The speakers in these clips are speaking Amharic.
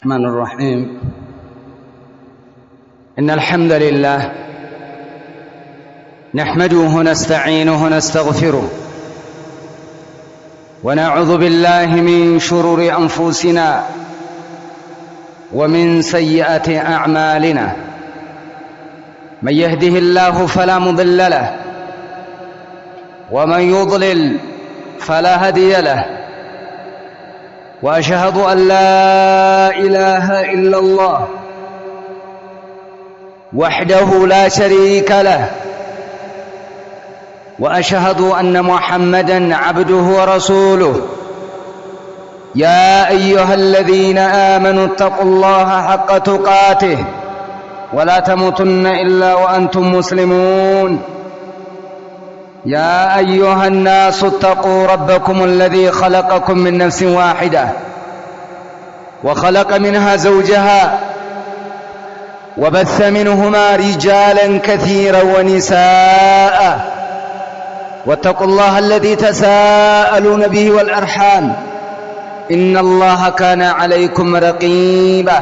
الرحمن الرحيم. إن الحمد لله نحمده ونستعينه ونستغفره ونعوذ بالله من شرور أنفسنا ومن سيئات أعمالنا. من يهده الله فلا مضل له ومن يضلل فلا هادي له، وأشهد أن لا إله إلا الله وحده لا شريك له، وأشهد أن محمدًا عبده ورسوله. يا أيها الذين آمنوا اتقوا الله حق تقاته ولا تموتن إلا وأنتم مسلمون. يا أيها الناس اتقوا ربكم الذي خلقكم من نفس واحدة وخلق منها زوجها وبث منهما رجالا كثيرا ونساء، واتقوا الله الذي تساءلون به والأرحام إن الله كان عليكم رقيبا.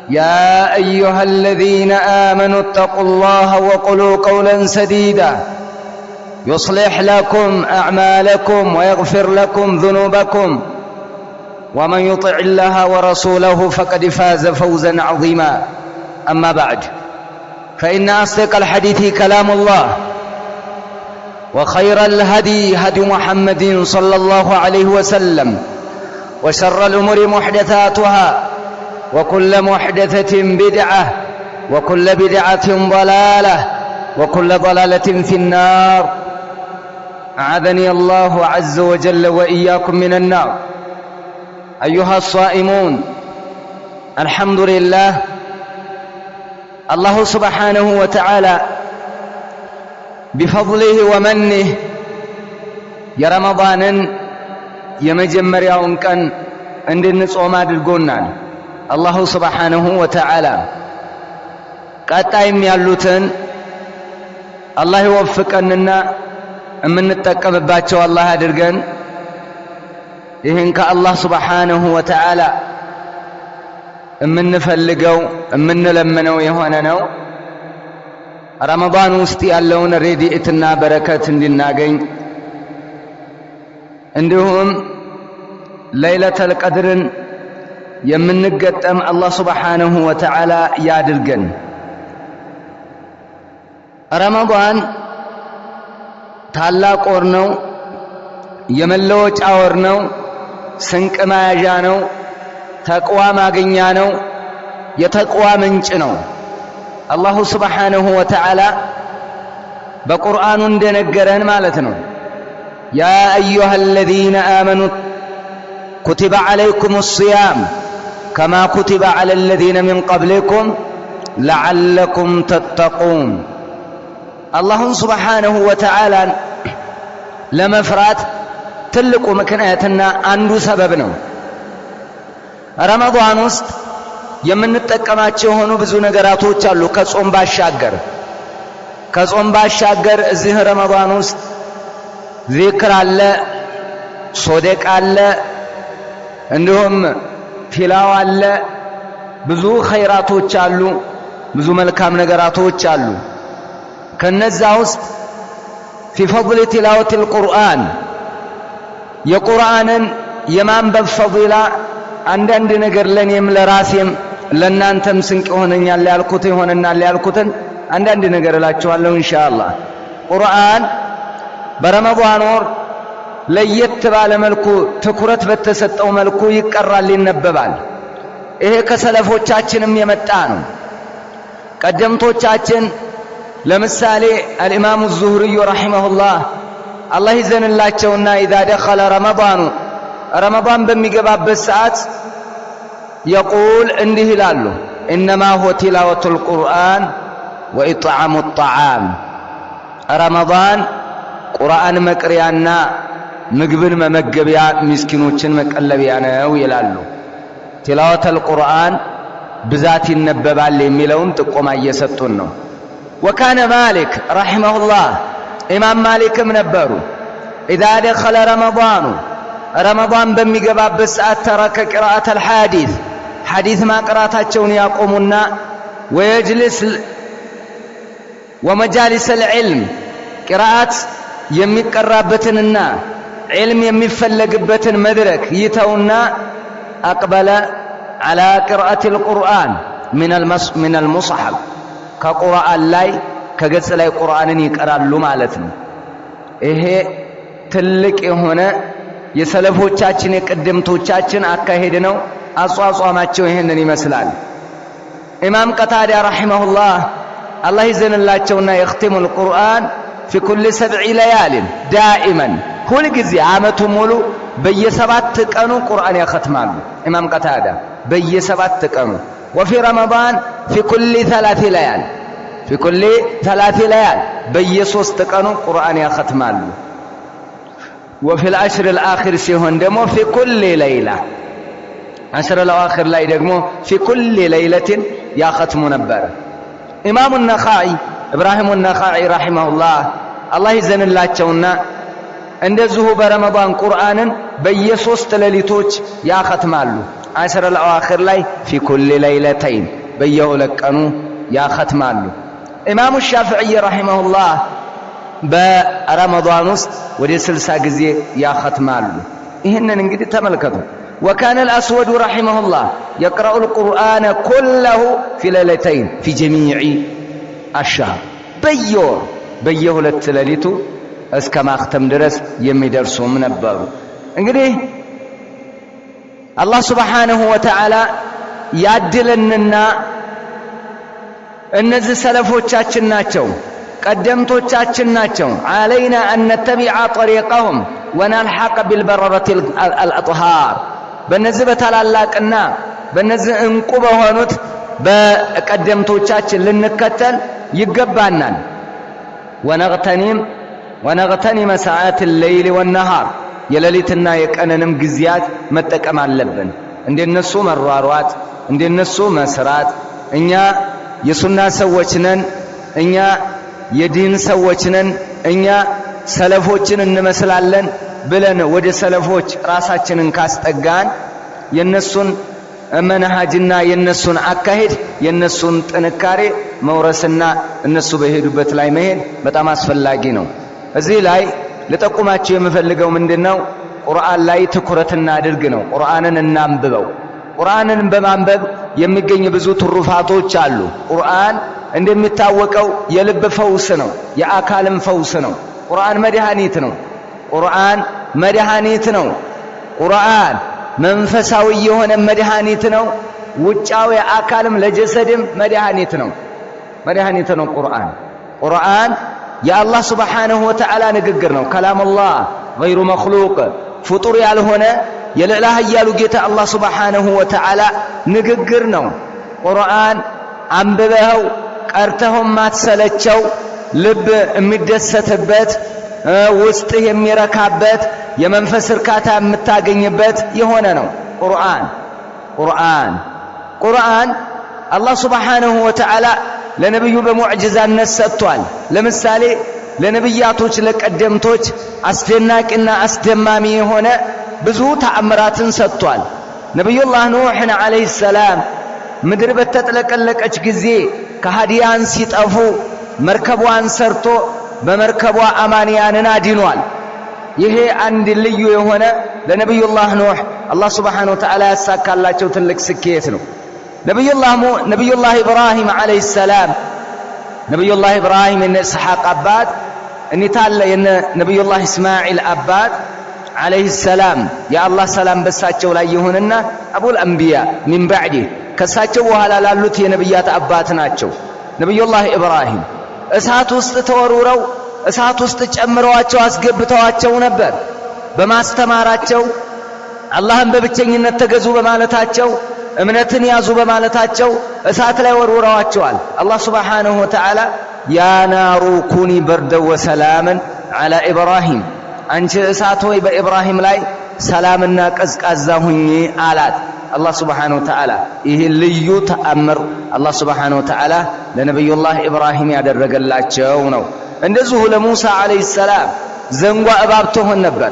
يا أيها الذين آمنوا اتقوا الله وقولوا قولا سديدا يصلح لكم أعمالكم ويغفر لكم ذنوبكم، ومن يطع الله ورسوله فقد فاز فوزا عظيما. أما بعد، فإن أصدق الحديث كلام الله، وخير الهدي هدي محمد صلى الله عليه وسلم، وشر الأمور محدثاتها، وكل محدثة بدعة، وكل بدعة ضلالة، وكل ضلالة في النار. أعاذني الله عز وجل وإياكم من النار. أيها الصائمون، الحمد لله، الله سبحانه وتعالى بفضله ومنه የረመዳንን የመጀመሪያውን ቀን እንድንጾም አድርጎናል። አላሁ ሱብሓነሁ ወተዓላ ቀጣይም ያሉትን አላህ ይወፍቀንና እምንጠቀምባቸው አላህ አድርገን። ይህን ከአላህ ሱብሓነሁ ወተዓላ እምንፈልገው እምንለምነው የሆነ ነው። ረመዳን ውስጥ ያለውን ረድኤትና በረከት እንድናገኝ፣ እንዲሁም ለይለተል ቀድርን የምንገጠም አላህ ሱብሓነሁ ወተዓላ ያድርገን። ረመዳን ታላቅ ወር ነው፣ የመለወጫ ወር ነው፣ ስንቅ መያዣ ነው፣ ተቅዋ ማግኛ ነው፣ የተቅዋ ምንጭ ነው። አላሁ ሱብሓነሁ ወተዓላ በቁርአኑ እንደነገረን ማለት ነው። ያ አዩሃ አለዚነ አመኑ ኩቲበ ዐለይኩም ሲያም ከማ ኩቲበ ዐለ አለዚነ ሚን ቀብሊኩም ለዐለኩም ተተቁን። አላሁን ሱብሓነሁ ወተዓላን ለመፍራት ትልቁ ምክንያትና አንዱ ሰበብ ነው። ረመዳን ውስጥ የምንጠቀማቸው የሆኑ ብዙ ነገራቶች አሉ። ከጾም ባሻገር እዚህ ረመዳን ውስጥ ዚክር አለ፣ ሶደቅ አለ፣ እንዲሁም ቲላዋ አለ። ብዙ ኸይራቶች አሉ፣ ብዙ መልካም ነገራቶች አሉ። ከነዛ ውስጥ ፊ ፈضል ቲላወቲል ቁርአን የቁርአንን የማንበብ ፈዲላ አንዳንድ ነገር ለኔም ለራሴም ለናንተም ስንቅ ይሆነኛል ያልኩትን አንዳንድ ነገር እላችኋለሁ ኢንሻአላህ። ቁርአን በረመዳን ወር ለየት ባለ መልኩ ትኩረት በተሰጠው መልኩ ይቀራል፣ ይነበባል። ይሄ ከሰለፎቻችንም የመጣ ነው። ቀደምቶቻችን ለምሳሌ አልኢማሙ ዙህሪ ረሂመሁላህ አላህ ይዘንላቸውና ኢዛ ደኸለ ረመዳን በሚገባበት ሰዓት የቁል እንዲህ ይላሉ፣ ኢነማ ሁወ ቲላወቱል ቁርአን ወኢጥዓሙ ጣዓም። ረመዳን ቁርአን መቅሪያና ምግብን መመገቢያ፣ ምስኪኖችን መቀለቢያ ነው ይላሉ። ቲላወቱል ቁርአን ብዛት ይነበባል የሚለውን ጥቆማ እየሰጡን ነው። ወካነ ማሊክ ረሂመሁላህ ኢማም ማሊክም ነበሩ ኢዛ ደኸለ ረመዳን በሚገባበት ሰዓት ተረከ ቂራአተል ሐዲስ ሐዲስ ማቅራታቸውን ያቆሙና ወይጅልስ ወመጃሊስ العلم ቅራአት የሚቀራበትንና علم የሚፈለግበትን መድረክ ይተውና أقبل على قراءة القرآن من المصحف كقرآن لاي كገጽ ላይ ቁርአንን ይቀራሉ ማለት ነው። ይሄ ትልቅ የሆነ የሰለፎቻችን የቀደምቶቻችን አካሄድ ነው። አጿጿማቸው ይሄንን ይመስላል። ኢማም ቀታዳ ረሂመሁላህ አላህ ይዘንላቸውና يختم القرآن في كل 7 ليال دائما كل ጊዜ አመቱ ሙሉ በየ7 ቀኑ ቁርአን ያختማሉ። ኢማም ቀታዳ በየ7 ቀኑ وفي رمضان في كل 3 ليال في كل 3 ليال በየ3 ቀኑ ቁርአን ያختማሉ። وفي العشر الآخر ሲሆን ደግሞ في كل ليلة عشر الأواخر ላይ ደግሞ في كل ليلة ያختሙ ነበር። ኢማሙ النخعي إبراهيم النخعي رحمه الله الله ይዘንላቸውና እንደዚሁ በረመዳን ቁርአንን በየ3 ሌሊቶች ያختማሉ። عشر الأواخر ላይ في كل ليلتين በየ2 ቀኑ ያختማሉ። ኢማሙ الشافعي رحمه الله በረመዳን ውስጥ ወደ 60 ጊዜ ያختማሉ። ይሄንን እንግዲህ ተመልከቱ። وكان الأسود رحمه الله يقرأ القرآن كله في ليلتين في جميع الشهر በየ2 ሌሊቱ እስከ ማختም ድረስ የሚደርሱም ነበሩ። እንግዲህ አላህ Subhanahu Wa Ta'ala ያድለንና እነዚህ ሰለፎቻችን ናቸው ቀደምቶቻችን ናቸው። علينا أن نتبع طريقهم ونلحق بالبررة الأطهار በነዚህ በታላላቅና በነዚህ እንቁ በሆኑት በቀደምቶቻችን ልንከተል ይገባናል። ونغتنم ساعات الليل والنهار የሌሊትና የቀንንም ጊዜያት መጠቀም አለብን። እንደነሱ መሯሯጥ እንደነሱ መስራት እኛ የሱና ሰዎች ነን፣ እኛ የዲን ሰዎች ነን፣ እኛ ሰለፎችን እንመስላለን ብለን ወደ ሰለፎች ራሳችንን ካስጠጋን የነሱን መንሃጅና የነሱን አካሄድ የነሱን ጥንካሬ መውረስና እነሱ በሄዱበት ላይ መሄድ በጣም አስፈላጊ ነው። እዚህ ላይ ለጠቁማችሁ የምፈልገው ምንድነው? ቁርአን ላይ ትኩረት እናድርግ ነው። ቁርአንን እናንብበው። ቁርአንን በማንበብ የሚገኝ ብዙ ትሩፋቶች አሉ። ቁርአን እንደሚታወቀው የልብ ፈውስ ነው፣ የአካልም ፈውስ ነው። ቁርአን መድኃኒት ነው። ቁርአን መድኃኒት ነው። ቁርአን መንፈሳዊ የሆነ መድኃኒት ነው። ውጫዊ አካልም ለጀሰድም መድኃኒት ነው። መድኃኒት ነው ቁርአን የአላህ Subhanahu Wa Ta'ala ንግግር ነው። ከላሙላህ غير مخلوق ፍጡር ያልሆነ የልዕላ ኃያሉ ጌታ አላህ Subhanahu Wa Ta'ala ንግግር ነው። ቁርአን አንብበው ቀርተው ማትሰለቸው ልብ የሚደሰትበት ውስጥ የሚረካበት የመንፈስ እርካታ የምታገኝበት የሆነ ነው ቁርአን አላህ Subhanahu Wa Ta'ala ለነብዩ በሙዕጂዛነት ሰጥቷል። ለምሳሌ ለነብያቶች ለቀደምቶች አስደናቂና አስደማሚ የሆነ ብዙ ተአምራትን ሰጥቷል። ነብዩላህ ኑህን አለይሂ ሰላም ምድር በተጥለቀለቀች ጊዜ ከሃዲያን ሲጠፉ መርከቧን ሰርቶ በመርከቧ አማንያንን አድኗል። ይሄ አንድ ልዩ የሆነ ለነብዩላህ ኑህ አላህ Subhanahu Wa Ta'ala ያሳካላቸው ትልቅ ስኬት ነው። ነብዩላህ ኢብራሂም አለይሂ ሰላም ነብዩላህ ኢብራሂም እነ ኢስሐቅ አባት እንታለ የነብዩላህ እስማኤል አባት አለይሂ ሰላም የአላህ ሰላም በሳቸው ላይ ይሁንና አቡል አንቢያ ሚን ባዕዲ ከሳቸው በኋላ ላሉት የነብያት አባት ናቸው። ነብዩላህ ኢብራሂም እሳት ውስጥ ተወርውረው እሳት ውስጥ ጨምረዋቸው አስገብተዋቸው ነበር። በማስተማራቸው አላህን በብቸኝነት ተገዙ በማለታቸው እምነትን ያዙ በማለታቸው እሳት ላይ ወርውረዋቸዋል። አላህ Subhanahu Wa Ta'ala ያ ናሩ ኩኒ በርደን ወሰላመን ዐላ ኢብራሂም አንቺ እሳት ሆይ በኢብራሂም ላይ ሰላምና ቀዝቃዛ ሁኚ አላት አላህ Subhanahu Wa Ta'ala። ይህ ልዩ ተአምር አላህ Subhanahu Wa Ta'ala ለነብዩላህ ኢብራሂም ያደረገላቸው ነው። እንደዚሁ ለሙሳ አለይሂ ሰላም ዘንጓ እባብ ትሆን ነበር።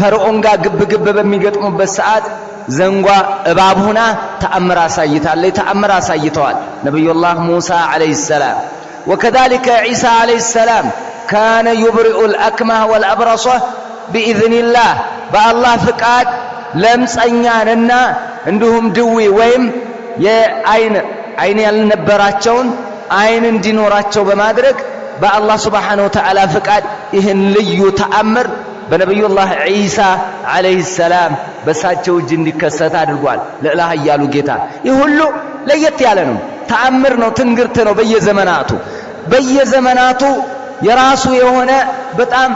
ፈርዖን ጋር ግብግብ በሚገጥሙበት ሰዓት ዘንጓ እባብ ሆና ተአምር አሳይታለች ተአምር አሳይተዋል ነብዩላህ ሙሳ አለይሂ ሰላም وكذلك عيسى عليه السلام كان يبرئ الأكمه والأبرص بإذن الله بالله فقاد ለምጻኛንና እንዲሁም ድዊ ወይም የአይን ያልነበራቸውን አይን እንዲኖራቸው በማድረግ በአላህ Subhanahu Wa Ta'ala ፍቃድ ይህን ልዩ ተአምር በነብዩላህ ዒሳ አለይሂ ሰላም በሳቸው እጅ እንዲከሰት አድርጓል ለላህ ያሉ ጌታ ይህ ሁሉ ለየት ያለ ነው ተአምር ነው ትንግርት ነው በየዘመናቱ የራሱ የሆነ በጣም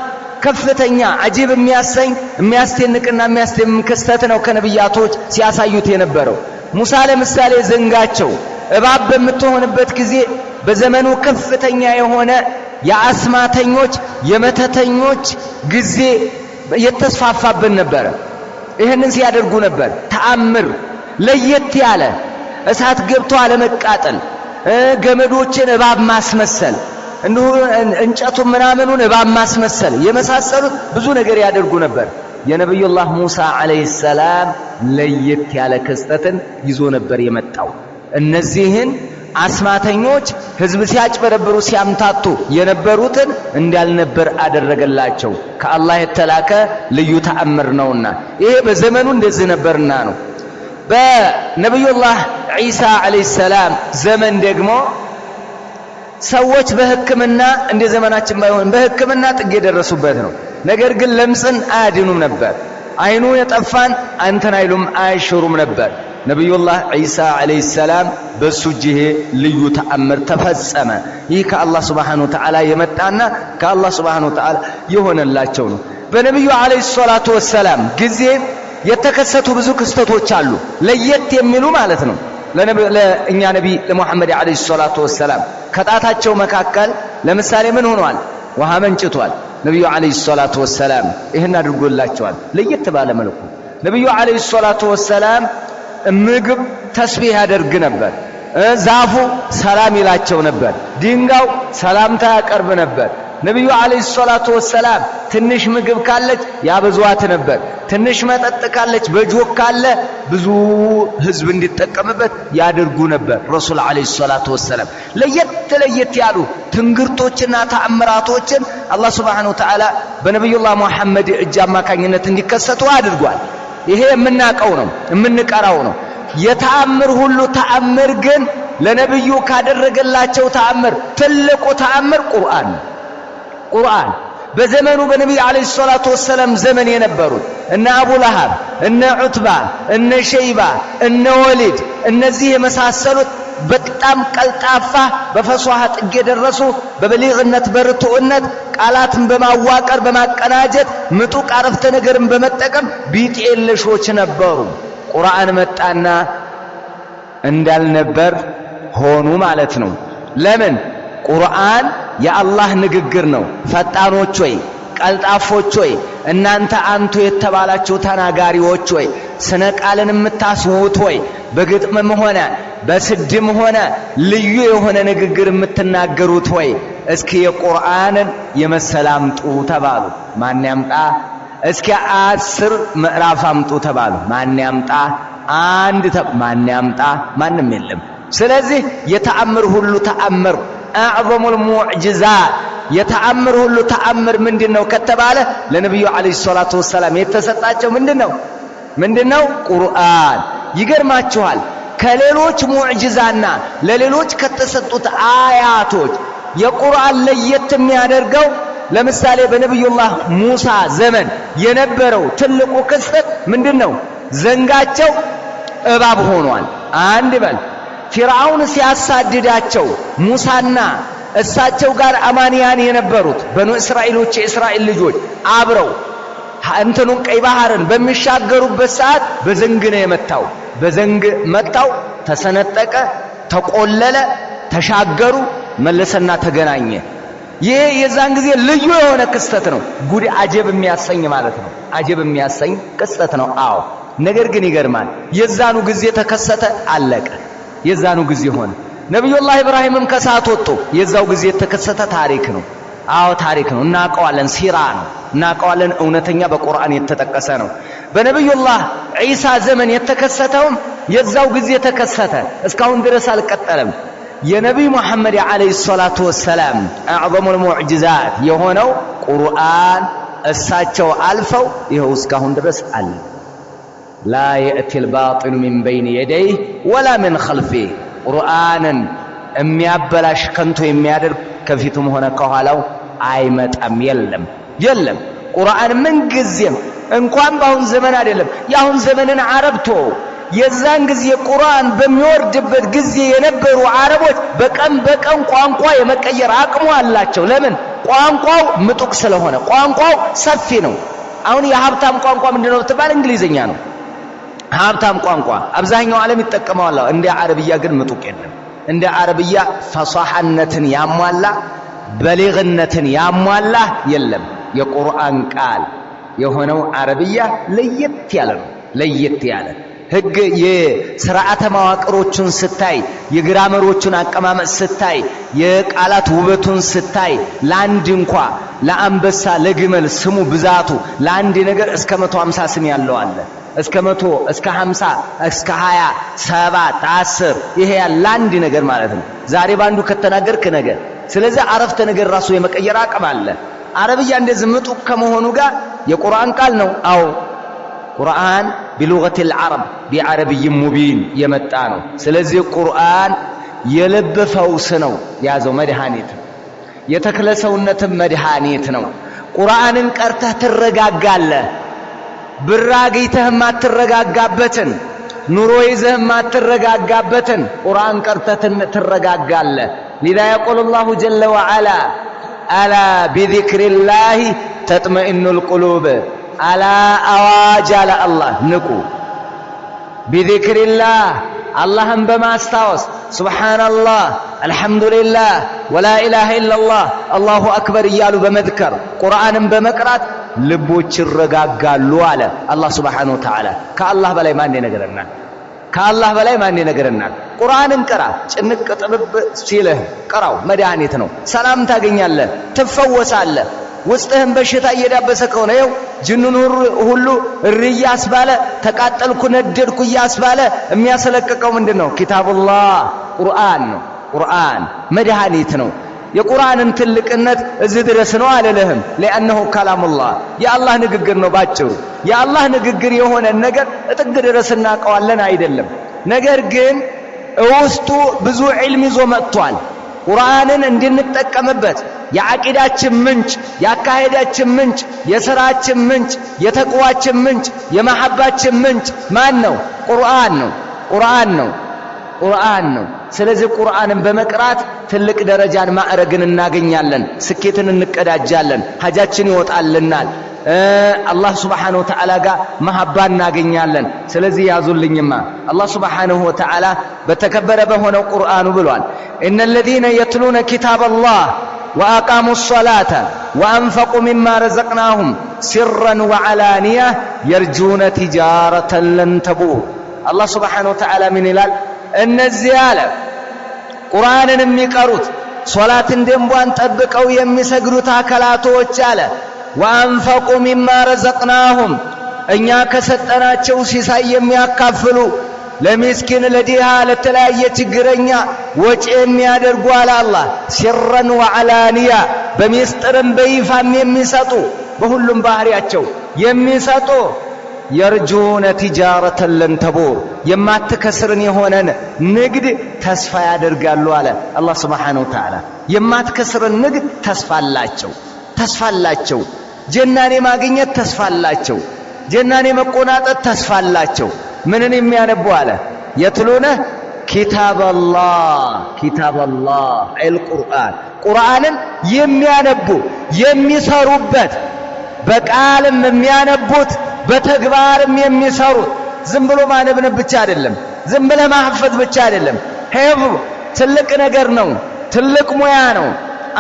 ከፍተኛ አጂብ የሚያስደንቅና የሚያስደምም ክስተት ነው ከነብያቶች ሲያሳዩት የነበረው ሙሳ ለምሳሌ ዘንጋቸው እባብ በመተሆንበት ጊዜ በዘመኑ ከፍተኛ የሆነ የአስማተኞች የመተተኞች ጊዜ የተስፋፋብን ነበር ይሄንን ሲያደርጉ ነበር ተአምር ለየት ያለ እሳት ገብቶ አለመቃጠል ገመዶችን እባብ ማስመሰል እንሁ እንጨቱ ምናምኑን እባብ ማስመሰል የመሳሰሉት ብዙ ነገር ያደርጉ ነበር የነብዩላህ ሙሳ አለይሂ ሰላም ለየት ያለ ክስተትን ይዞ ነበር የመጣው እነዚህን አስማተኞች ህዝብ ሲያጭበረብሩ ሲያምታቱ የነበሩትን እንዳልነበር አደረገላቸው ከአላህ የተላከ ልዩ ተአምር ነውና ይሄ በዘመኑ እንደዚህ ነበርና ነው በነብዩላህ ዒሳ አለይሂ ሰላም ዘመን ደግሞ ሰዎች በህክምና እንደ ዘመናችን ባይሆን በህክምና ጥግ የደረሱበት ነው ነገር ግን ለምጽን አያድኑም ነበር አይኑ የጠፋን አንተን አይሉም አይሽሩም ነበር ነብዩላህ ዒሳ አለይሂ ሰላም በሱጂሄ ልዩ ተአምር ተፈጸመ ይህ ከአላህ Subhanahu Wa Ta'ala የመጣና ከአላህ Subhanahu Wa Ta'ala የሆነላቸው ነው በነብዩ አለይሂ ሰላቱ ወሰለም ጊዜ የተከሰቱ ብዙ ክስተቶች አሉ ለየት የሚሉ ማለት ነው ለእኛ ነብይ ለሙሐመድ አለይሂ ሰላቱ ወሰለም ከጣታቸው መካከል ለምሳሌ ምን ሆኗል ውሃ መንጭቷል ነብዩ አለይሂ ሰላቱ ወሰለም ይሄን አድርጎላቸዋል ለየት ባለ መልኩ ነብዩ አለይሂ ሰላቱ ወሰለም ምግብ ተስቢህ ያደርግ ነበር ዛፉ ሰላም ይላቸው ነበር ድንጋው ሰላምታ ያቀርብ ነበር ነብዩ አለይሂ ሰላቱ ወሰለም ትንሽ ምግብ ካለች ያበዙዋት ነበር ትንሽ መጠጥ ካለች በጆክ ካለ ብዙ ህዝብ እንዲጠቀምበት ያደርጉ ነበር ረሱል አለይሂ ሰላቱ ወሰለም ለየት ያሉ ትንግርቶችና ተአምራቶችን አላህ Subhanahu Wa Ta'ala በነብዩላህ መሐመድ እጅ አማካኝነት እንዲከሰቱ አድርጓል ይሄ የምናቀው ነው የምንቀራው ነው የተአምር ሁሉ ተአምር ግን ለነብዩ ካደረገላቸው ተአምር ትልቁ ተአምር ቁርአን በዘመኑ በነብዩ አለይሂ ሰላቱ ወሰለም ዘመን የነበሩት እነ አቡ ለሃብ እነ ዑትባ እነ ሸይባ እነ ወሊድ እነዚህ የመሳሰሉት በጣም ቀልጣፋ በፈሷሃ ጥግ የደረሱ በበሊግነት በርቱዕነት ቃላትን በማዋቀር በማቀናጀት ምጡቅ አረፍተ ነገርን በመጠቀም ቢጤለሾች ነበሩ ቁርአን መጣና እንዳልነበር ሆኑ ማለት ነው ለምን ቁርአን የአላህ ንግግር ነው ፈጣኖች ወይ ቀልጣፎች ወይ እናንተ አንቱ የተባላችሁ ተናጋሪዎች ወይ ስነ ቃልን የምታስውት ወይ በግጥምም ሆነ በስድም ሆነ ልዩ የሆነ ንግግር የምትናገሩት ወይ እስኪ የቁርአንን የመሰላምጡ ተባሉ ማን ያምጣ እስኪ 10 ምዕራፍ አምጡ ተባሉ ማን ያምጣ አንድ ማን ያምጣ ማንም የለም ስለዚህ የተአምር ሁሉ ተአምር أعظم المعجزات يتأمر هلو تأمر من دينه كتباله لنبي عليه الصلاة والسلام يتسطاچو من دينه قرآن يقر ما تشوال كليلوچ معجزانا لليلوچ كتسطوت آياتوچ የቁርአን ለየት የሚያደርገው ለምሳሌ በነብዩላህ ሙሳ ዘመን የነበረው ትልቁ ክስተት ምንድነው ዘንጋቸው እባብ ሆኗል አንድ በል ፊርዓውን ሲያሳድዳቸው ሙሳና እሳቸው ጋር አማንያን የነበሩት በኑ እስራኤሎች የእስራኤል ልጆች አብረው አንተኑን ቀይ ባህርን በሚሻገሩበት ሰዓት በዘንግ ነው የመታው በዘንግ መታው ተሰነጠቀ ተቆለለ ተሻገሩ መለሰና ተገናኘ ይሄ የዛን ጊዜ ልዩ የሆነ ክስተት ነው ጉድ አጀብ የሚያሰኝ ማለት ነው አጀብ የሚያሰኝ ክስተት ነው አዎ ነገር ግን ይገርማል የዛኑ ጊዜ ተከሰተ አለቀ የዛኑ ጊዜ ሆነ ነብዩላህ ኢብራሂምም ከሳት ወጡ የዛው ጊዜ የተከሰተ ታሪክ ነው አዎ ታሪክ ነው እናቀዋለን ሲራ ነው እናቀዋለን እውነተኛ በቁርአን የተጠቀሰ ነው በነብዩላህ ዒሳ ዘመን የተከሰተውም የዛው ጊዜ ተከሰተ እስካሁን ድረስ አልቀጠለም የነብዩ መሐመድ አለይሂ ሰላቱ ወሰላም አዕظሙል ሙዕጂዛት የሆነው ቁርአን እሳቸው አልፈው ይኸው እስካሁን ድረስ አለ ላ የእቲል ባጢሉ ሚን በይን የደይህ ወላ ምን ኸልፊህ ቁርአንን የሚያበላሽ ከንቱ የሚያደርግ ከፊቱም ሆነ ከኋላው አይመጣም የለም ቁርአን ምን ጊዜም እንኳን ባሁን ዘመን አይደለም ያሁን ዘመንን አረብቶ የዛን ጊዜ ቁርአን በሚወርድበት ጊዜ የነበሩ አረቦች በቀን ቋንቋ የመቀየር አቅሙ አላቸው ለምን ቋንቋው ምጡቅ ስለሆነ ቋንቋው ሰፊ ነው አሁን የሀብታም ቋንቋ ምንድነው ተባለ እንግሊዘኛ ነው ሀብታም ቋንቋ አብዛኛው ዓለም ይጠቀማል እንደ አረብያ ግን ምጡቅ የለም እንደ አረብያ ፈሳሐነትን ያሟላ በሊግነትን ያሟላ የለም የቁርአን ቃል የሆነው አረብያ ለየት ያለ ህግ የሥርዓተ መዋቅሮቹን ስታይ የግራመሮቹን አቀማመጥ ስታይ የቃላት ውበቱን ስታይ ለአንድ እንኳን ለአንበሳ ለግመል ስሙ ብዛቱ ለአንድ ነገር እስከ 150 ስም ያለው አለ እስከ 100 እስከ 50 እስከ 20 7 10 ይሄ ያለ አንድ ነገር ማለት ነው ዛሬ ባንዱ ከተናገርክ ነገር ስለዚህ አረፍተ ነገር ራሱ የመቀየር አቅም አለ አረብያ እንደዚህ ምጡቅ ከመሆኑ ጋር የቁርአን ቃል ነው አው ቁርአን ቢሉገቲል አረብ ቢዓረብይ ሙቢን የመጣ ነው ስለዚህ ቁርአን የልብ ፈውስ ነው ያዘው መድኃኒት የተክለ ሰውነትም መድኃኒት ነው ቁርአንን ቀርተህ ትረጋጋለህ ብራጊተህ ማትረጋጋበትን ኑሮ ይዘህ ማትረጋጋበትን ቁርአን ቀርተህ ትረጋጋለህ لذا يقول الله جل وعلا ألا بذكر الله تطمئن القلوب ألا أواجل الله نكو بذكر الله اللهم بما استوس سبحان الله الحمد لله ولا إله إلا الله الله أكبر يالو بمذكر قرآن بمقرات ልቦች ይረጋጋሉ አለ አላህ Subhanahu Wa Ta'ala ከአላህ በላይ ማን ይነገረናል ከአላህ በላይ ማን ይነገረናል ቁርአንን ቀራ ጭንቅ ጥብብ ሲልህ ቀራው መድኃኒት ነው ሰላም ታገኛለህ ትፈወሳለህ ውስጥህን በሽታ እየዳበሰ ከሆነ ይኸው ጅኑን ሁሉ ርያስ ባለ ተቃጠልኩ ነደድኩ ያስባለ የሚያሰለቀቀው ምንድነው ኪታቡላህ ቁርአን ነው ቁርአን መድኃኒት ነው የቁርአንን ትልቅነት እዚህ ድረስ ነው አለለህም ለአንሁ ከላሙላህ የአላህ ንግግር ነው ባጭሩ የአላህ ንግግር የሆነ ነገር እጥግ ድረስ እናቀዋለን አይደለም ነገር ግን ውስጡ ብዙ ዒልም ይዞ መጥቷል ቁርአንን እንድንጠቀምበት የዓቂዳችን ምንጭ ያካሄዳችን ምንጭ የሥራችን ምንጭ የተቅዋችን ምንጭ የመሐባችን ምንጭ ማን ነው ቁርአን ነው ስለዚህ ቁርአንን በመቅራት ትልቅ ደረጃን ማዕረግን እናገኛለን ስኬትን እንቀዳጃለን ሐጃችን ይወጣልናል አላህ Subhanahu Wa Ta'ala ጋር መሐባ እናገኛለን ስለዚህ ያዙልኝማ አላህ Subhanahu Wa Ta'ala በተከበረ በሆነው ቁርአኑ ብሏል ኢነል ለዚነ የትሉነ ኪታበላህ وأقاموا الصلاة وأنفقوا مما رزقناهم سرا وعلانية يرجون تجارة لن تبور الله سبحانه وتعالى من إلال እነዚህ አለ ቁርአንን የሚቀሩት ሶላትን ደንቧን ጠብቀው የሚሰግዱት አካላቶች አለ ወአንፈቁ ሚማ ረዘቅናሁም እኛ ከሰጠናቸው ሲሳይ የሚያካፍሉ ለሚስኪን ለዲሃ ለተለያየ ችግረኛ ወጪ የሚያደርጉ አለ አላህ ሲረን ወዓላንያ በሚስጥርም በይፋም የሚሰጡ በሁሉም ባህሪያቸው የሚሰጡ يرجون تجارة لن تبور يما تكسرن يهونن نقد تسفى يدرقالوا على الله سبحانه وتعالى يما تكسرن نقد تسفى اللاتشو جناني ما قنيت تسفى اللاتشو جناني مقونات تسفى اللاتشو منن يميانبوا على يتلونه كتاب الله القرآن قرآن يميانبوا يميسروبت بقالم يميانبوت በተግባርም የሚሰሩት ዝም ብሎ ማነብነብ ብቻ አይደለም ዝም ብለ ማህፈዝ ብቻ አይደለም ሄቭ ትልቅ ነገር ነው ትልቅ ሙያ ነው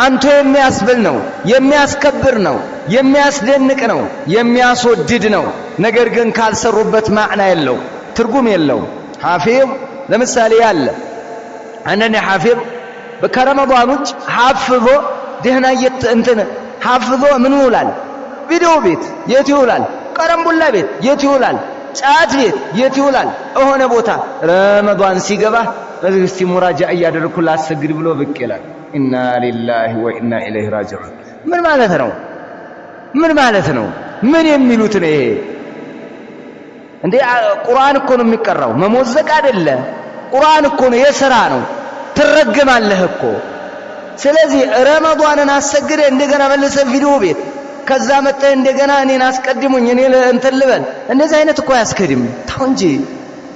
አንተ የሚያስብል ነው የሚያስከብር ነው የሚያስደንቅ ነው የሚያስወድድ ነው ነገር ግን ካልሰሩበት ማዕና የለው ትርጉም የለው ሐፊዝ ለምሳሌ ያለ አንነ ሐፊዝ በከረመዳኖች ሐፍዞ ደህና እንትን ሐፍዞ ምን ይውላል ቪዲዮ ቤት የት ይውላል ቀረምቡላ ቤት የት ይውላል? ጫት ቤት የት ይውላል? እሆነ ቦታ ረመዳን ሲገባ እስቲ ሙራጃ እያደረኩ ላሰግድ ብሎ ብቅ ይላል። ኢና ሊላሂ ወኢና ኢለይሂ ራጂዑን። ምን ማለት ነው? ምን ማለት ነው? ምን የሚሉት ነው ይሄ? እንዴ ቁርአን እኮ ነው የሚቀራው፣ መሞዘቅ አይደለ። ቁርአን እኮ ነው፣ የሥራ ነው። ትረገማለህ እኮ። ስለዚህ ረመዳንን አሰግደህ እንደገና መልሰህ ቪዲዮ ቤት ከዛ መጥተህ እንደገና እኔን አስቀድሙኝ እኔ እንትን ልበል፣ እንደዚህ አይነት እኮ አያስከድም። ተው እንጂ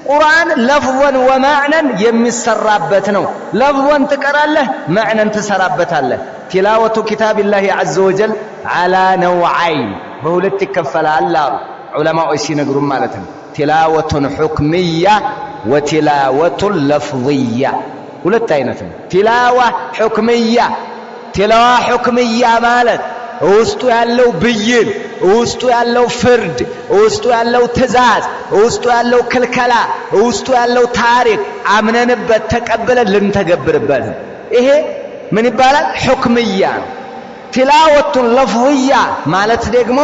ቁርአን ለፍዘን ወማዕነን የሚሰራበት ነው። ለፍዘን ትቀራለህ፣ ማዕነን ትሰራበታለህ። ቲላወቱ ኪታቢላሂ ዐዘ ወጀል ዐላ ነውዐይን በሁለት ይከፈላል አሉ ዑለማዎች ሲነግሩም ማለት ነው። ቲላወቱን ሑክምያ ወቲላወቱን ለፍዝያ፣ ሁለት አይነት ነው። ቲላዋ ሑክምያ፣ ቲላዋ ሑክምያ ማለት ውስጡ ያለው ብይን፣ ውስጡ ያለው ፍርድ፣ ውስጡ ያለው ትእዛዝ፣ ውስጡ ያለው ክልከላ፣ ውስጡ ያለው ታሪክ አምነንበት ተቀብለን ልንተገብርበት፣ ይሄ ምን ይባላል? ሑክምያ ነው። ቲላወቱን ለፍዝያ ማለት ደግሞ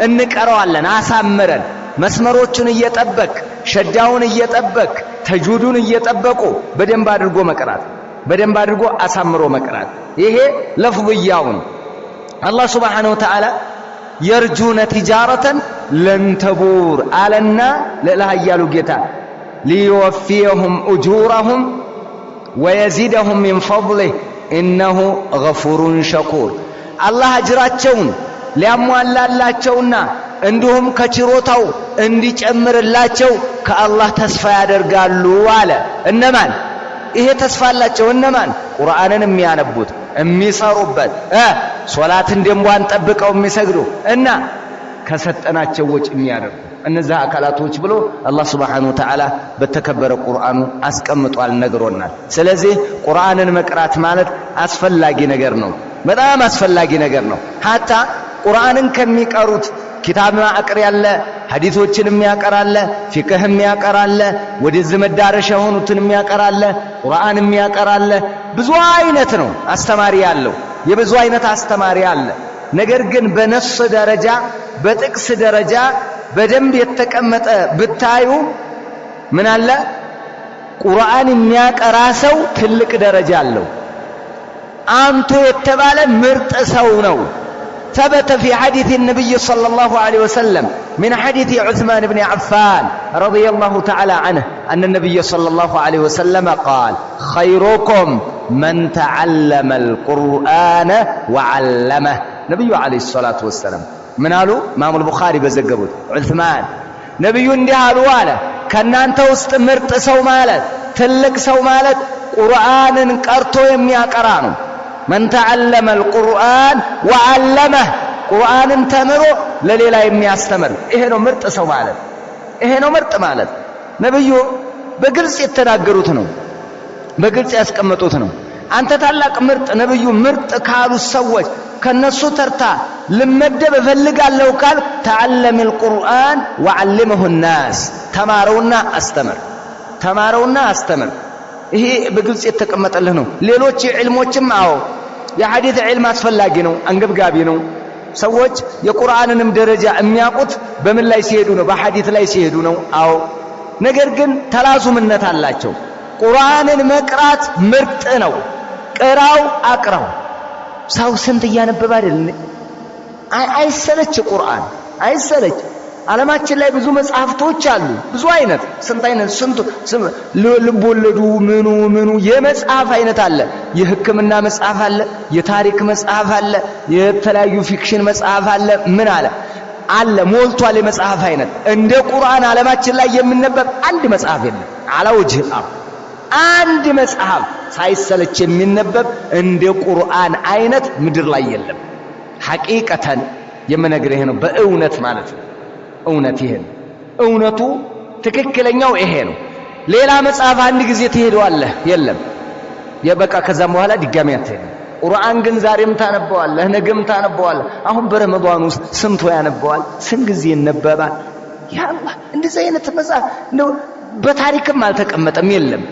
እንቀረዋለን አሳምረን መስመሮቹን እየጠበቅ ሸዳውን እየጠበቅ ተጁዱን እየጠበቁ በደንብ አድርጎ መቅራት፣ በደንብ አድርጎ አሳምሮ መቅራት፣ ይሄ ለፍዝያውን። አላህ ሱብሓነሁ ወተዓላ የርጁነ ቲጃረተን ለን ተቡር አለና ለላህ ያሉ ጌታ ሊወፊየሁም ኡጁረሁም ወየዚደሁም ሚን ፈድሊህ ኢነሁ ገፉሩን ሸኩር። አላህ አጅራቸውን ሊያሟላላቸውና እንዲሁም ከችሮታው እንዲጨምርላቸው ከአላህ ተስፋ ያደርጋሉ አለ። እነማን? ይሄ ተስፋ አላቸው እነማን? ቁርአንን የሚያነቡት የሚሰሩበት፣ ሶላትን ደንቧን ጠብቀው የሚሰግዱ እና ከሰጠናቸው ወጭ የሚያደርጉ እነዛ አካላቶች ብሎ አላህ ሱብሓነሁ ወተዓላ በተከበረ ቁርአኑ አስቀምጧል፣ ነግሮናል። ስለዚህ ቁርአንን መቅራት ማለት አስፈላጊ ነገር ነው፣ በጣም አስፈላጊ ነገር ነው። ሀታ ቁርአንን ከሚቀሩት ኪታብ ማዕቀር ያለ ሐዲሶችን የሚያቀራለ ፊቅህ የሚያቀራለ ወደዚህ መዳረሻ የሆኑትን የሚያቀራለ ቁርአን የሚያቀራለ ብዙ አይነት ነው አስተማሪ ያለው፣ የብዙ አይነት አስተማሪ አለ። ነገር ግን በነስ ደረጃ በጥቅስ ደረጃ በደንብ የተቀመጠ ብታዩ ምን አለ? ቁርአን የሚያቀራ ሰው ትልቅ ደረጃ አለው። አንቱ የተባለ ምርጥ ሰው ነው። ثبت في حديث النبي صلى الله عليه وسلم من حديث عثمان بن عفان رضي الله تعالى عنه أن النبي صلى الله عليه وسلم قال خيركم من تعلم القرآن وعلمه. نبي عليه الصلاة والسلام من قالوا امام البخاري بزقبوت عثمان نبي اندهالوا والا كان انت وستمرت سو مالت تلك سو مالت قرآن قرتو يميا قرانو من تعلم القرآن وعلمه قرآن تمرو لليلا يمياستمر ይሄ ነው ምርጥ ሰው ማለት፣ ይሄ ነው ምርጥ ማለት። ነብዩ በግልጽ የተናገሩት ነው፣ በግልጽ ያስቀመጡት ነው። አንተ ታላቅ ምርጥ ነብዩ ምርጥ ካሉ ሰዎች ከነሱ ተርታ ልመደብ እፈልጋለሁ ካል ተዓለም القرآن وعلمه الناس ተማረውና አስተምር፣ ተማረውና አስተምር። ይሄ በግልጽ የተቀመጠልህ ነው። ሌሎች ዒልሞችም አዎ የሐዲስ ዒልም አስፈላጊ ነው፣ አንገብጋቢ ነው። ሰዎች የቁርአንንም ደረጃ የሚያውቁት በምን ላይ ሲሄዱ ነው? በሐዲስ ላይ ሲሄዱ ነው። አዎ ነገር ግን ተላዙምነት አላቸው። ቁርአንን መቅራት ምርጥ ነው። ቅራው አቅራው። ሰው ስንት እያነበበ አይደል? አይሰለች ቁርአን አይሰለች። ዓለማችን ላይ ብዙ መጽሐፍቶች አሉ፣ ብዙ አይነት ስንት አይነት ስንት ልቦለዱ ምኑ የመጽሐፍ አይነት አለ። የሕክምና መጽሐፍ አለ፣ የታሪክ መጽሐፍ አለ፣ የተለያዩ ፊክሽን መጽሐፍ አለ። ምን አለ ሞልቷል የመጽሐፍ አይነት። እንደ ቁርአን ዓለማችን ላይ የሚነበብ አንድ መጽሐፍ የለም። አላውጅህ አንድ መጽሐፍ ሳይሰለች የሚነበብ እንደ ቁርአን አይነት ምድር ላይ የለም። ሐቂቀተን የምነግርህ ነው በእውነት ማለት ነው። እውነት ይሄ ነው። እውነቱ ትክክለኛው ይሄ ነው። ሌላ መጽሐፍ አንድ ጊዜ ትሄደዋለህ የለም የበቃ ከዛም በኋላ ድጋሚ አትሄድም። ቁርአን ግን ዛሬም ታነበዋለህ፣ ነገም ታነበዋለህ። አሁን በረመዳን ውስጥ ስንቱ ያነበዋል? ስንት ጊዜ ይነበባል? ያ አላህ እንደዚህ አይነት መጽሐፍ እንደው በታሪክም አልተቀመጠም የለም።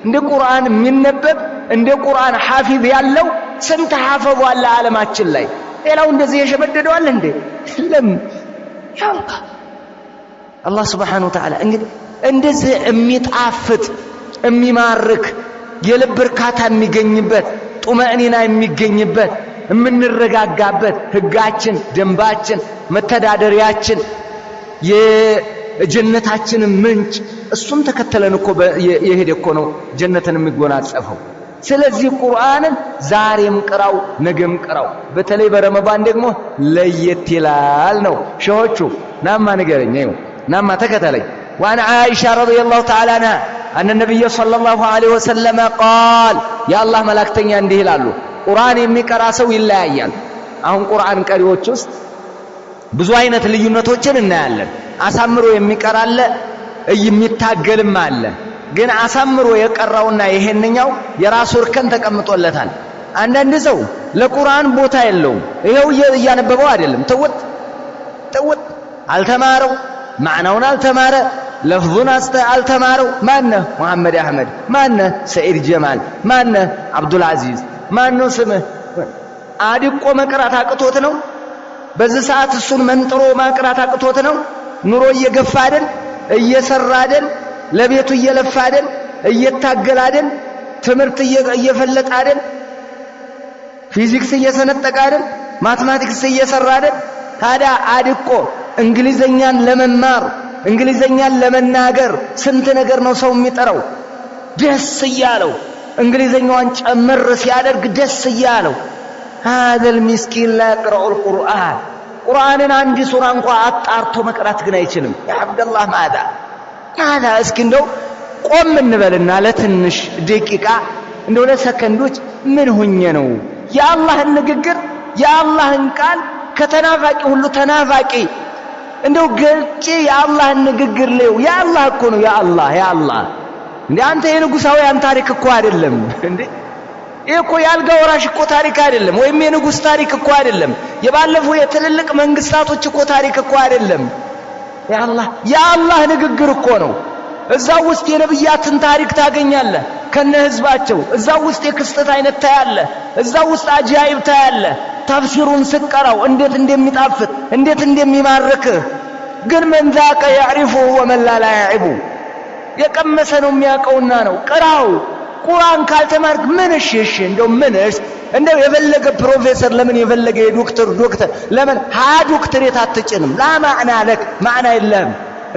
እንደ ቁርአን የሚነበብ እንደ ቁርአን ሐፊዝ ያለው ስንት ሐፈዝ አለ ዓለማችን ላይ። ሌላው እንደዚህ የሸመደደዋል እንዴ? የለም ያ አላህ Subhanahu Wa Ta'ala እንግዲህ እንደዚህ የሚጣፍጥ የሚማርክ የልብ እርካታ የሚገኝበት ጡመእኒና የሚገኝበት የምንረጋጋበት ህጋችን ደንባችን መተዳደሪያችን የጀነታችን ምንጭ እሱን ተከተለን እኮ የሄደ እኮ ነው ጀነትን የሚጎናጸፈው ስለዚህ ቁርአንን ዛሬም ቅራው ነገም ቅራው በተለይ በረመዳን ደግሞ ለየት ይላል ነው ሸሆቹ ናማ ንገረኝ ይኸው ናማ ተከተለኝ وعن عائشة رضي الله تعالى عنها أن النبي صلى الله عليه وسلم قال يا الله ملاكتني عنده لالو قرآن يميقرا سو ይለያያል አሁን ቁርአን ቀሪዎች ውስጥ ብዙ አይነት ልዩነቶችን እናያለን አሳምሮ የሚቀራ አለ የሚታገልም አለ ግን አሳምሮ የቀራውና ይሄንኛው የራሱ እርከን ተቀምጦለታል አንዳንድ ሰው ለቁርአን ቦታ የለውም ይሄው እያነበበው አይደለም ተውት አልተማረው معنون التمارة لفظنا التمارة مانه محمد أحمد مانه سعيد جمال مانه عبد العزيز مانه سمه عاديكو ما قرأتها قطوتنو بز ساعات السن منطرو ما قرأتها قطوتنو نورو يقفادن يسرادن لبيتو يلفادن يتاقلادن تمرت يفلتادن فيزيكس يسنتقادن ماتماتيكس يسرادن هذا عاديكو እንግሊዘኛን ለመማር እንግሊዘኛን ለመናገር ስንት ነገር ነው ሰው የሚጠራው ደስ ይያለው እንግሊዘኛውን ጨምር ሲያደርግ ደስ ይያለው هذا المسكين لا يقرأ القرآن ቁርአንን አንድ ሱራ እንኳን አጣርቶ መቅራት ግን አይችልም ያ አብደላህ هذا እስኪ እንደው ቆም እንበልና ለትንሽ ደቂቃ እንደው ለሰከንዶች ምን ሆኜ ነው የአላህን ንግግር የአላህን ቃል ከተናፋቂ ሁሉ ተናፋቂ እንደው ገልጬ የአላህን ንግግር ነው ያአላህ እኮ ነው ያአላህ እንዴ አንተ የንጉሳውያን ታሪክ እኮ አይደለም እንዴ እኮ ያልጋ ወራሽ እኮ ታሪክ አይደለም ወይም የንጉስ ታሪክ እኮ አይደለም የባለፈው የትልልቅ መንግስታቶች እኮ ታሪክ እኮ አይደለም ያአላህ ንግግር እኮ ነው እዛው ውስጥ የነብያትን ታሪክ ታገኛለህ ከነ ህዝባቸው እዛው ውስጥ የክስተት አይነት ታያለ እዛው ውስጥ አጃይብ ታያለ ተፍሲሩን ስቀራው እንዴት እንደሚጣፍጥ እንዴት እንደሚማርክ ግን من ذاك يعرفه ومن لا يعرفه የቀመሰ ነው የሚያውቀውና ነው ቅራው ቁርአን ካልተማርክ ምን እሺ እንደው ምንስ እንደው የፈለገ ፕሮፌሰር ለምን የፈለገ ዶክተር ለምን ዶክተሬት አትጭንም ላ ማዕና ለክ ማዕና የለም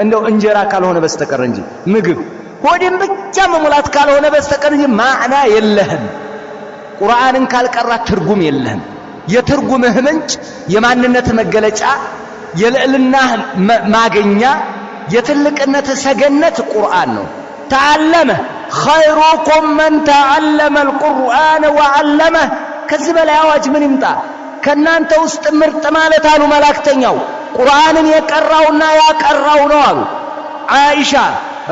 እንደው እንጀራ ካልሆነ በስተቀር እንጂ ምግብ ሆድን ብቻ መሙላት ካልሆነ በስተቀር እንጂ ማዕና የለህም ቁርአንን ካልቀራ ትርጉም የለህም የትርጉምህ ምንጭ የማንነት መገለጫ የልዕልና ማገኛ የትልቅነት ሰገነት ቁርአን ነው ተዓለመ خيركم من تعلم القرآن وعلمه ከዚህ በላይ አዋጅ ምን ይምጣ ከናንተ ውስጥ ምርጥ ማለት አሉ መላእክተኛው ቁርአንን የቀራውና ያቀራው ነው አሉ አይሻ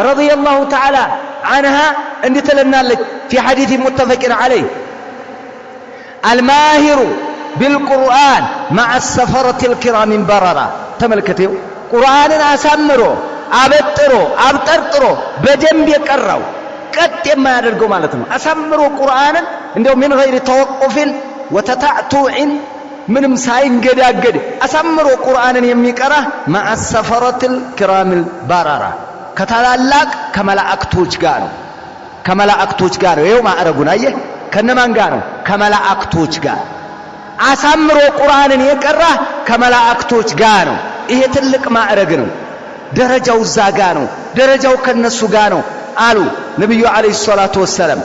رضي الله تعالى عنها እንዴት ለናለች في حديث متفق عليه الماهر بالقرآن مع السفرة الكرام بررة ተመልከተው ቁርአንን አሳምሮ አበጥሮ አብጠርጥሮ በደንብ የቀራው ቀጥ የማያደርገው ማለት ነው አሳምሮ ቁርአንን እንደው من غير توقف وتتعتع ምንም ሳይንገዳገድ አሳምሮ ቁርአንን የሚቀራ مع السفرة الكرام البررة ከታላላቅ ከመላእክቶች ጋር ነው ይሄው ማዕረጉን አየህ ከነማን ጋር ነው ከመላእክቶች ጋር አሳምሮ ቁርአንን የቀራ ከመላእክቶች ጋር ነው ይሄ ትልቅ ማዕረግ ነው ደረጃው ዛጋ ነው ደረጃው ከነሱ ጋር ነው አሉ ነብዩ አለይሂ ሰላቱ ወሰለም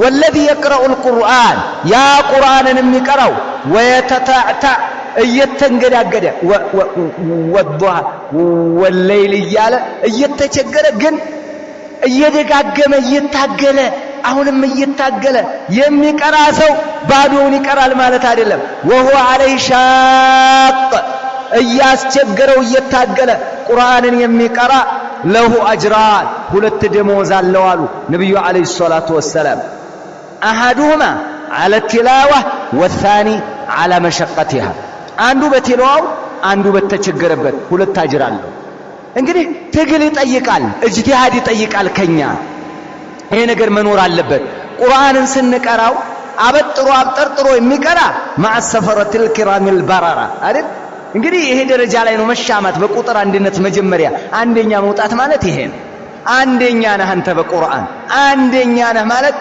والذي يقرأ القرآن يا قرآن የሚቀራው ويتتعتع እየተንገዳገደ ወضح والليل እያለ እየተቸገረ ግን እየደጋገመ እየታገለ አሁንም እየታገለ የሚቀራ ሰው ባዶውን ይቀራል ማለት አይደለም وهو عليه شاق እያስቸገረው እየታገለ ቁርአንን የሚቀራ له اجران ሁለት ደሞዝ አለው አሉ ነብዩ አለይሂ ሰላቱ ወሰለም احدهما على التلاوه والثاني على مشقتها አንዱ በትላዋው አንዱ በተቸገረበት ሁለት አጅር አለው እንግዲህ ትግል ይጠይቃል እጅቲሃድ ይጠይቃል ከኛ ይሄ ነገር መኖር አለበት ቁርአንን ስንቀራው አበጥሮ አብጠርጥሮ የሚቀራ مع السفرة الكرام البررة አይደል እንግዲህ ይሄ ደረጃ ላይ ነው መሻማት በቁጥር አንድነት መጀመሪያ አንደኛ መውጣት ማለት ይሄ ነው አንደኛ ነህ አንተ በቁርአን አንደኛ ነህ ማለት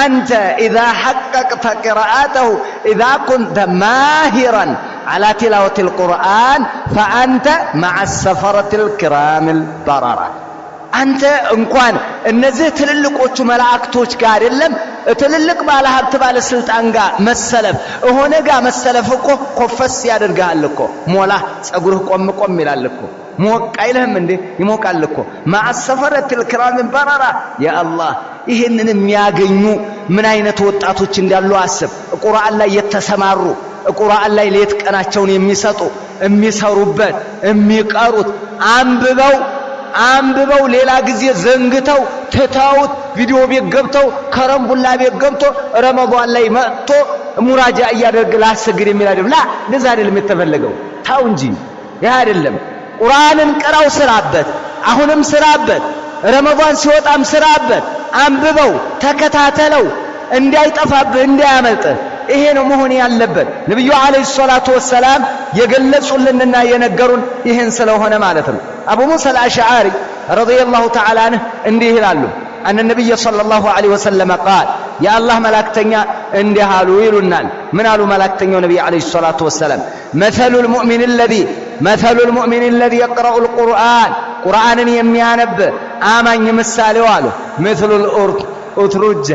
أنت إذا حققت قراءته إذا كنت ماهرا على تلاوة القرآن فأنت مع السفرة الكرام البررة أنت እንኳን እነዚህ ትልልቆቹ መላእክቶች ጋር አይደለም ትልልቅ ባለሀብት ባለስልጣን ጋር መሰለፍ ሆነ ጋር መሰለፍ እኮ ኮፈስ ያደርጋል እኮ ሞላ ጸጉርህ ቆም ይላል እኮ ሞቅ አይልህም እንዴ ይሞቃል እኮ مع السفرة الكرام البررة يا الله ይሄንን የሚያገኙ ምን አይነት ወጣቶች እንዳሉ አስብ ቁርአን ላይ የተሰማሩ ቁርአን ላይ ሌት ቀናቸውን የሚሰጡ የሚሰሩበት የሚቀሩት አንብበው ሌላ ጊዜ ዘንግተው ተታውት ቪዲዮ ቤት ገብተው ከረምቡላ ቤት ገብቶ ረመዳን ላይ መጥቶ ሙራጃ ያደርግ ላሰግድ የሚላደም ላ እንደዛ አይደለም የተፈለገው ታው እንጂ ያ አይደለም ቁርአንን ቀራው ስራበት አሁንም ስራበት ረመዳን ሲወጣም ስራበት አንብበው ተከታተለው እንዳይጠፋብህ እንዳያመልጥህ ይሄ ነው መሆን ያለበት ነብዩ አለይሂ ሰላቱ ወሰለም የገለጹልንና የነገሩን ይሄን ስለሆነ ማለት ነው አቡ ሙሳ አልአሽዓሪ ረዲየላሁ ተዓላ ዐንሁ እንዲህ ይላሉ أن النبي صلى الله عليه وسلم قال يا الله ملائكتنا እንዲህ አሉ ይሉናል ምን አሉ መላእክተኛው ነብዩ አለይሂ ሰላቱ ወሰለም مثل المؤمن الذي يقرأ القرآن قرآንን የሚያነብ አማኝ ምሳሌው አሉ مثل الأترج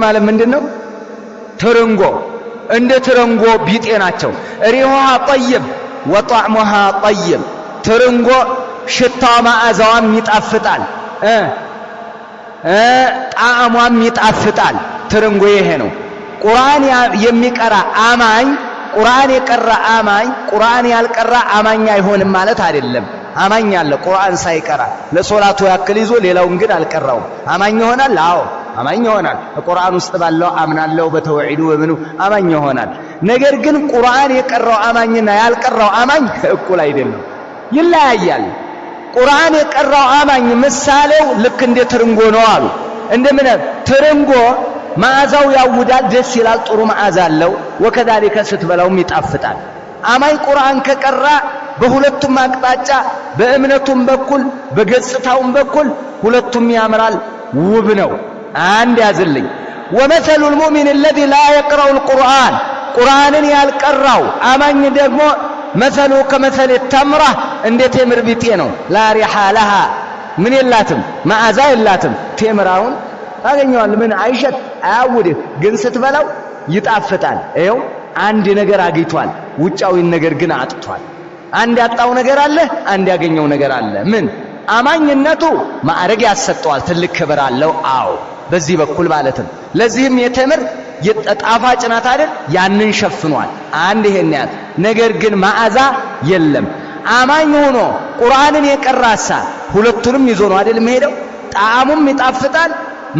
ማለት ምንድነው ትርንጎ እንደ ትርንጎ ቢጤ ናቸው ሪሁሃ طيب وطعمها طيب ትርንጎ ሽታው ማዕዛዋም ይጣፍጣል ጣዕሟም ይጣፍጣል ትርንጎ ይሄ ነው ቁርአን የሚቀራ አማኝ ቁርአን የቀራ አማኝ ቁርአን ያልቀራ አማኝ አይሆንም ማለት አይደለም አማኝ አለ ቁርአን ሳይቀራ ለሶላቱ ያክል ይዞ ሌላውን ግን አልቀራው አማኝ ይሆናል አዎ አማኝ ይሆናል ቁርአን ውስጥ ባለው አምናለው በተውሂዱ ወምኑ አማኝ ይሆናል ነገር ግን ቁርአን የቀራው አማኝና ያልቀራው አማኝ እኩል አይደለም ይለያያል ቁርአን የቀራው አማኝ ምሳሌው ልክ እንደ ትርንጎ ነው አሉ እንደምን ትርንጎ ማዕዛው ያውዳል ደስ ይላል ጥሩ ማዕዛ አለው ወከዳሊከ ስትበላውም ይጣፍጣል አማኝ ቁርአን ከቀራ በሁለቱም አቅጣጫ በእምነቱም በኩል በገጽታውም በኩል ሁለቱም ያምራል ውብ ነው አንድ ያዝልኝ ومثل المؤمن الذي لا يقرأ القرآن قرآንን ያልቀራው አማኝ ደግሞ مثل كمثل التمرة እንደ ተምር ቢጤ ነው لا ريح لها ምን የላትም ማዕዛ የላትም ተምራውን ታገኘዋል ምን አይሸት አያውድህ ግን ስትበላው ይጣፍጣል ይኸው አንድ ነገር አግኝቷል ውጫዊን ነገር ግን አጥቷል አንድ ያጣው ነገር አለ አንድ ያገኘው ነገር አለ ምን አማኝነቱ ማዕረግ ያሰጠዋል ትልቅ ክብር አለው አዎ በዚህ በኩል ማለትም ለዚህም የተምር የጣፋጭ ናት አይደል ያንን ሸፍኗል አንድ ይሄን ያት ነገር ግን ማዕዛ የለም አማኝ ሆኖ ቁርአንን የቀራሳ ሁለቱንም ይዞ ነው አይደል መሄደው ጣዕሙም ይጣፍጣል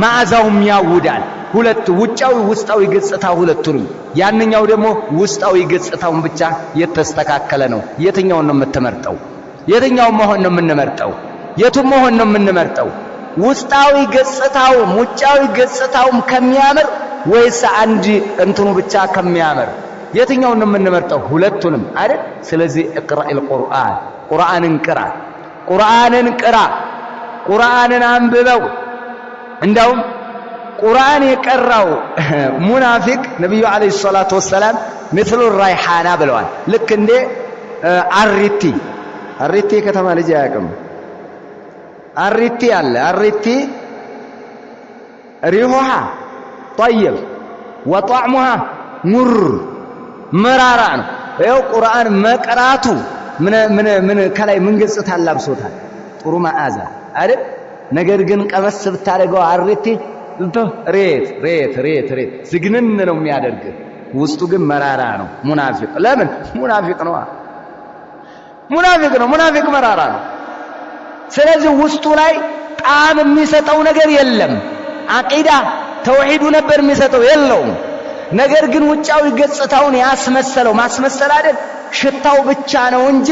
ማዕዛውም ያውዳል ሁለት ውጫዊ ውስጣዊ ገጽታ ሁለቱንም ያንኛው ደግሞ ውስጣዊ ገጽታውን ብቻ የተስተካከለ ነው የትኛው ነው የምትመርጠው የትኛው መሆን ነው የምንመርጠው የቱም መሆን ነው የምንመርጠው ውስጣዊ ገጽታው ውጫዊ ገጽታውም ከሚያምር ወይስ አንድ እንትኑ ብቻ ከሚያምር የትኛው ነው የምንመርጠው ሁለቱንም አይደል ስለዚህ اقرأ القرآن ቁርአንን ቅራ ቁርአንን አንብበው እንደውም ቁርአን የቀራው ሙናፊቅ ነብዩ አለይሂ ሰላቱ ወሰለም مثل الريحانة ብለዋል ልክ እንደ አሪቲ ከተማ ልጅ ያቀም አሪቲ አለ አሪቲ ريحها طيب وطعمها مر መራራ ነው ይኸው ቁርአን መቅራቱ ምን ከላይ ምን ገጽታ አላብሶታል ጥሩ መዓዛ አይደል ነገር ግን ቀበስ ብታረገው አሪቲ ሬት ዝግንን ነው የሚያደርግ ውስጡ ግን መራራ ነው ሙናፊቅ ለምን ሙናፊቅ ነው ሙናፊቅ መራራ ነው ስለዚህ ውስጡ ላይ ጣዕም የሚሰጠው ነገር የለም አቂዳ ተውሂዱ ነበር የሚሰጠው የለውም ነገር ግን ውጫዊ ገጽታውን ያስመሰለው ማስመሰል አይደል ሽታው ብቻ ነው እንጂ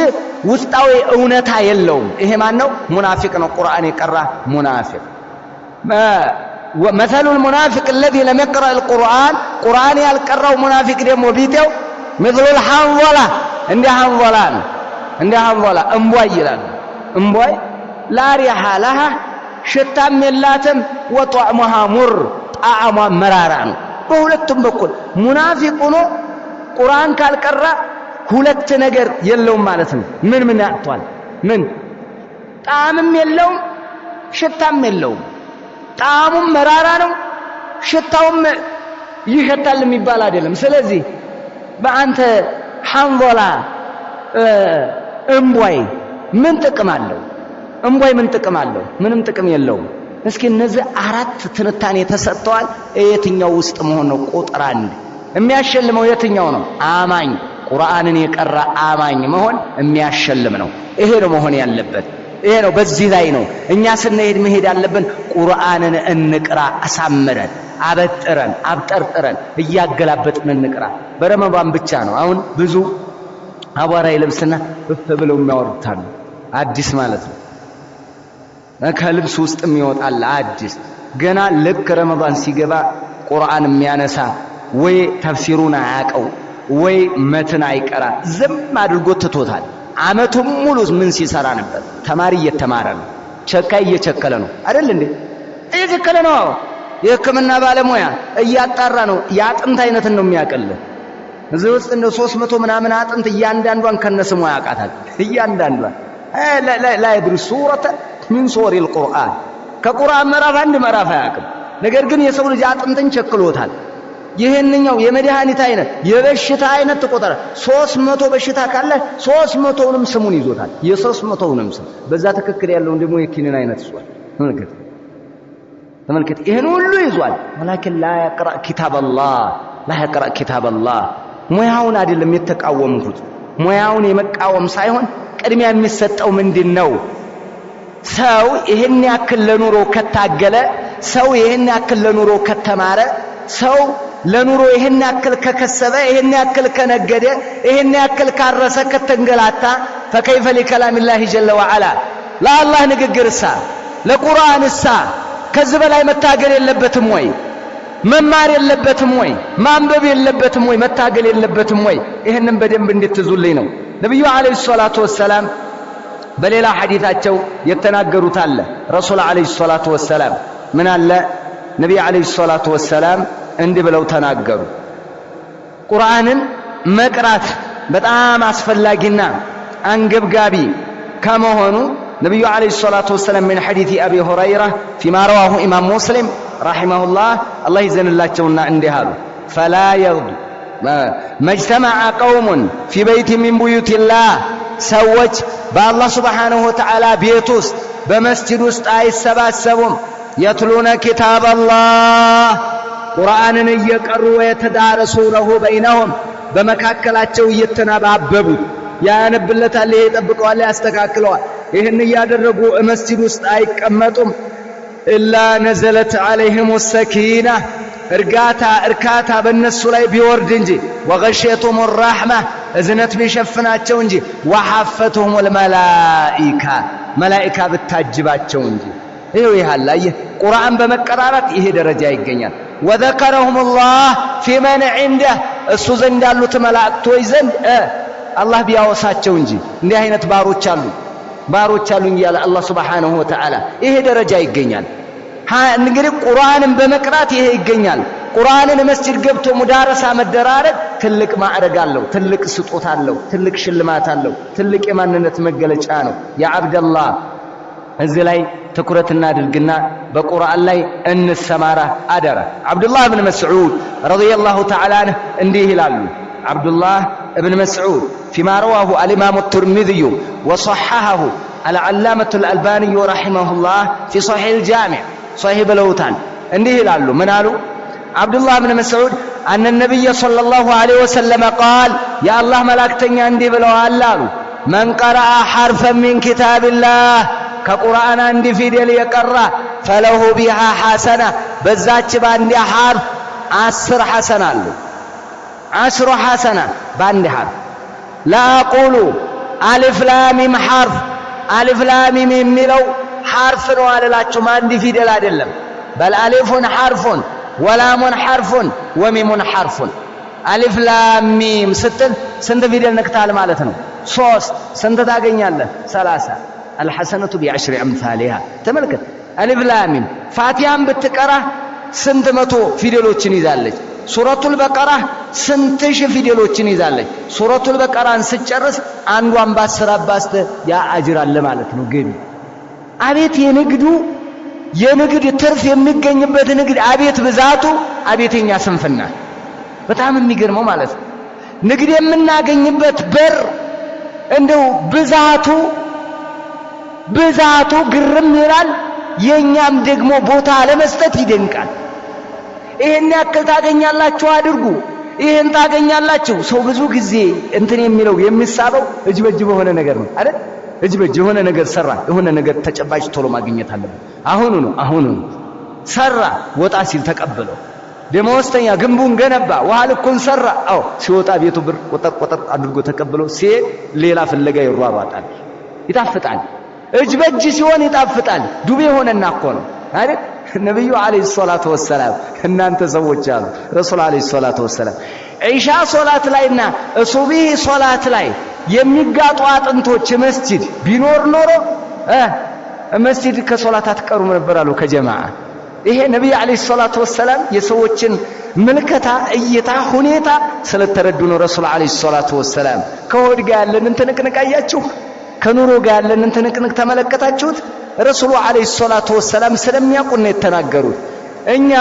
ውስጣዊ እውነታ የለውም ይሄ ማን ነው ሙናፊቅ ነው ቁርአን የቀራ ሙናፊቅ مثل المنافق الذي لم يقرأ القرآن قرآن يالقرأ منافق دمو بيتو مثل الحنظلة እንደ ሐንዞላ እምቧይ ይላሉ። እምቧይ ላሪሃ ለሃ ሽታም የላትም ወጧዕሙሃ ሙር ጣዕሟ መራራ ነው። በሁለቱም በኩል ሙናፊቅ ሆኖ ቁርአን ካልቀራ ሁለት ነገር የለውም ማለት ነው። ምን ያጥቷል? ምን ጣዕምም የለውም ሽታም የለውም። ጣዕሙም መራራ ነው፣ ሽታውም ይሸታል የሚባል አይደለም። ስለዚህ በአንተ ሐንዞላ እምቧይ ምን ጥቅም አለው? እምቧይ ምን ጥቅም አለው? ምንም ጥቅም የለውም። እስኪ እነዚህ አራት ትንታኔ ተሰጥተዋል። የትኛው ውስጥ መሆን ነው? ቁጥር አንድ የሚያሸልመው የትኛው ነው? አማኝ ቁርአንን የቀራ አማኝ መሆን የሚያሸልም ነው። ይሄ ነው መሆን ያለበት። ይሄ ነው። በዚህ ላይ ነው እኛ ስንሄድ መሄድ ያለብን። ቁርአንን እንቅራ፣ አሳምረን አበጥረን አብጠርጥረን እያገላበጥን እንቅራ። በረመዳን ብቻ ነው አሁን ብዙ አቧራ ይለብስና እፍ ብለው የሚያወርታሉ። አዲስ ማለት ነው። ከልብስ ውስጥ የሚወጣል አዲስ። ገና ልክ ረመዳን ሲገባ ቁርአን የሚያነሳ ወይ ተፍሲሩን አያቀው ወይ መትን አይቀራ፣ ዝም አድርጎ ትቶታል። አመቱን ሙሉ ምን ሲሰራ ነበር? ተማሪ እየተማረ ነው። ቸካይ እየቸከለ ነው አይደል እንዴ? እየቸከለ ነው። የሕክምና ባለሙያ እያጣራ ነው። የአጥንት አይነትን ነው የሚያቀልህ። እዚህ ውስጥ እንደ 300 ምናምን አጥንት እያንዳንዷን ከነስሙ ያውቃታል። እያንዳንዷን ላ የድሪ ሱረተ ሚን ሱወሪል ቁርአን ከቁርአን ምዕራፍ አንድ ምዕራፍ አያውቅም። ነገር ግን የሰው ልጅ አጥንትን ቸክሎታል። ይሄንኛው የመድኃኒት አይነት የበሽታ አይነት ተቆጠረ። 300 በሽታ ካለ 300ንም ስሙን ይዞታል። የ300ንም ስም በዛ ትክክል ያለውን ደግሞ የኪኒን አይነት ይዟል። ተመልከት ይሄን ሁሉ ይዟል። ወላኪን ላ يقرأ كتاب الله ሙያውን አይደለም የተቃወምኩት። ሙያውን የመቃወም ሳይሆን ቅድሚያ የሚሰጠው ምንድነው? ሰው ይሄን ያክል ለኑሮ ከታገለ፣ ሰው ይሄን ያክል ለኑሮ ከተማረ፣ ሰው ለኑሮ ይሄን ያክል ከከሰበ፣ ይሄን ያክል ከነገደ፣ ይሄን ያክል ካረሰ ከተንገላታ فكيف لكلام الله جل وعلا ለአላህ ንግግርሳ ለቁርአንሳ ከዚህ በላይ መታገል የለበትም ወይ? መማር የለበትም ወይ? ማንበብ የለበትም ወይ? መታገል የለበትም ወይ? ይሄንን በደንብ እንድትዙልኝ ነው። ነብዩ አለይሂ ሰላቱ ወሰላም በሌላ ሐዲታቸው የተናገሩት አለ። ረሱል አለይሂ ሰላቱ ወሰላም ምን አለ? ነብዩ አለይሂ ሰላቱ ወሰላም እንዲህ ብለው ተናገሩ። ቁርአንን መቅራት በጣም አስፈላጊና አንገብጋቢ ከመሆኑ ነብዩ አለይሂ ሰላቱ ወሰላም من حديث ابي هريره فيما رواه امام مسلم رحمه الله الله يزنلاቸውና እንዲህ አሉ فلا يغض ما اجتمع قوم في بيت من بيوت الله ሰዎች በአላህ Subhanahu Wa Ta'ala ቤት ውስጥ በመስጂድ ውስጥ አይሰባሰቡም يتلون كتاب الله ቁርአንን እየቀሩ ويتدارسونه بينهم በመካከላቸው እየተነባበቡ ያነብለታል፣ ይጠብቀዋል፣ ያስተካክለዋል። ይሄን ያደረጉ መስጂድ ውስጥ አይቀመጡም። ኢላ ነዘለት عليهم السكينة እርካታ በእነሱ ላይ ቢወርድ እንጂ ወገሸቱም الرحمة እዝነት ቢሸፍናቸው እንጂ ወሐፈቱም الملائكة መላእክት ብታጅባቸው እንጂ። ይሄ አላህ ቁርአን በመቀራራት ይሄ ደረጃ ይገኛል። وذكرهم الله في من عنده እሱ ዘንድ ያሉት መላእክቶች ዘንድ አላህ ቢያወሳቸው እንጂ። እንዲህ አይነት ባሮች አሉኝ ያለ አላህ Subhanahu Wa Ta'ala ይሄ ደረጃ ይገኛል። እንግዲህ ቁርአንን በመቅራት ይሄ ይገኛል። ቁርአንን መስጂድ ገብቶ ሙዳረሳ መደራረግ ትልቅ ማዕረግ አለው፣ ትልቅ ስጦታ አለው፣ ትልቅ ሽልማት አለው፣ ትልቅ የማንነት መገለጫ ነው። ያ አብደላህ እዚህ ላይ ትኩረት እናድርግና በቁርአን ላይ እንሰማራ አደራ። አብዱላህ ኢብኑ መስዑድ ረዲየላሁ ተዓላ ዐንሁ እንዲህ ይላሉ። አብዱላህ ኢብኑ መስዑድ فيما رواه الإمام الترمذي وصححه العلامة الألباني رحمه الله في صحيح الجامع صحيح بلوتان እንዲህ ይላሉ። ምን አሉ? አብዱላህ ኢብኑ መስዑድ أن النبي صلى الله عليه وسلم قال يا الله ملائكتኛ እንዲህ ብለዋል አሉ من قرأ حرفا من كتاب الله ከቁርአን አንድ ፊደል የቀራ فله بها حسنة በዛች ባንድ ሐርፍ 10 ሐሰና አሉ። 10 ሐሰና ባንድ ሐርፍ لا أقول ألف لام ميم حرف ألف لام ميم የሚለው حرف ነው አላላችሁም። አንድ ፊደል አይደለም። بل ألف حرف ولام حرف وميم حرف ألف لام ميم ስትል ስንት ፊደል ነክተሃል ማለት ነው? 3 ስንት ታገኛለህ? 30 الحسنة بعشر أمثالها ተመልከት አሊፍ ላም ሚም ፋቲሃን ብትቀራ ስንት መቶ ፊደሎችን ይዛለች ሱረቱል በቀራ ስንት ሺህ ፊደሎችን ይዛለች ሱረቱል በቀራን ስጨርስ አንዷን ባስራባስተ ያ አጅር አለ ማለት ነው ገቢ አቤት የንግድ ትርፍ የሚገኝበት ንግድ አቤት ብዛቱ አቤተኛ ስንፍና በጣም የሚገርመው ማለት ነው ንግድ የምናገኝበት በር እንደው ብዛቱ ግርም ይላል የኛም ደግሞ ቦታ ለመስጠት ይደንቃል ይሄን ያክል ታገኛላችሁ አድርጉ ይሄን ታገኛላችሁ ሰው ብዙ ጊዜ እንትን የሚለው የሚሳበው እጅ በእጅ በሆነ ነገር ነው አይደል እጅ በእጅ የሆነ ነገር ሰራ የሆነ ነገር ተጨባጭ ቶሎ ማግኘት አለበት አሁን ሰራ ወጣ ሲል ተቀበለው ደሞዝተኛ ግንቡን ገነባ ውሃ ልኩን ሰራ አው ሲወጣ ቤቱ ብር ቆጠር አድርጎ ተቀበለው ሲሄድ ሌላ ፍለጋ ይሯሯጣል ይጣፍጣል እጅ በእጅ ሲሆን ይጣፍጣል ዱቤ ሆነና እኮ ነው አይደል ነብዩ አለይሂ ሰላቱ ወሰለም እናንተ ሰዎች አሉ ረሱል አለይሂ ሰላቱ ወሰለም ኢሻ ሶላት ላይና ሱብሂ ሶላት ላይ የሚጋጡ አጥንቶች መስጂድ ቢኖር ኖሮ መስጂድ ከሶላት አትቀሩም ነበር አሉ ከጀማዓ ይሄ ነብዩ አለይሂ ሰላቱ ወሰለም የሰዎችን ምልከታ እይታ ሁኔታ ስለተረዱ ነው ረሱል አለይሂ ሰላቱ ወሰለም ከሆድ ጋር ያለንን ትንቅንቃያችሁ ከኑሮ ጋር ያለንን ትንቅንቅ ተመለከታችሁት ረሱሉ አለይሂ ሰላቱ ወሰለም ስለሚያውቁ ነው የተናገሩት እኛ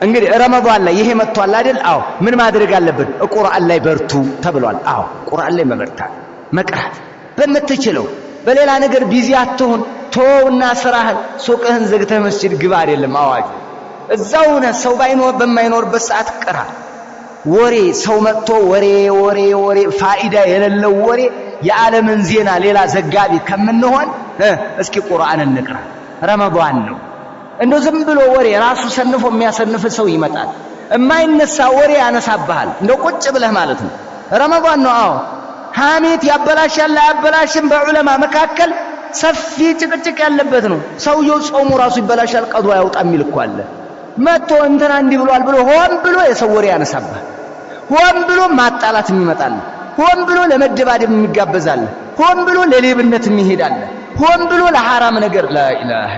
እንግዲህ ረመዳን ላይ ይሄ መጥቷል አይደል አዎ ምን ማድረግ አለብን ቁርአን ላይ በርቱ ተብሏል አዎ ቁርአን ላይ መበርታት መቅራት በመትችለው በሌላ ነገር ቢዚ አትሁን ተውና ስራህን ሱቅህን ዘግተህ መስጂድ ግባ አይደለም አዋጅ እዛው ነው ሰው በማይኖርበት ሰዓት ቅራ ወሬ ሰው መጥቶ ወሬ ፋይዳ የሌለው ወሬ የዓለምን ዜና ሌላ ዘጋቢ ከምንሆን እስኪ ቁርአን እንቅራ ረመዳን ነው እንደው ዝም ብሎ ወሬ ራሱ ሰንፎ የሚያሰንፍ ሰው ይመጣል የማይነሳ ወሬ ያነሳብሃል እንደው ቁጭ ብለህ ማለት ነው ረመዳን ነው አዎ ሐሜት ያበላሻል ያበላሽም በዑለማ መካከል ሰፊ ጭቅጭቅ ያለበት ነው ሰውየው ጾሙ ራሱ ይበላሻል ቀዱ ያውጣም ይልኳል መጥቶ እንትና እንዲህ ብሏል ብሎ ሆን ብሎ የሰው ወሬ ያነሳብሃል ሆን ብሎ ማጣላት የሚመጣል ሆን ብሎ ለመደባደብ የሚጋበዛል ሆን ብሎ ለሌብነት የሚሄዳል ሆን ብሎ ለሐራም ነገር ላኢላሃ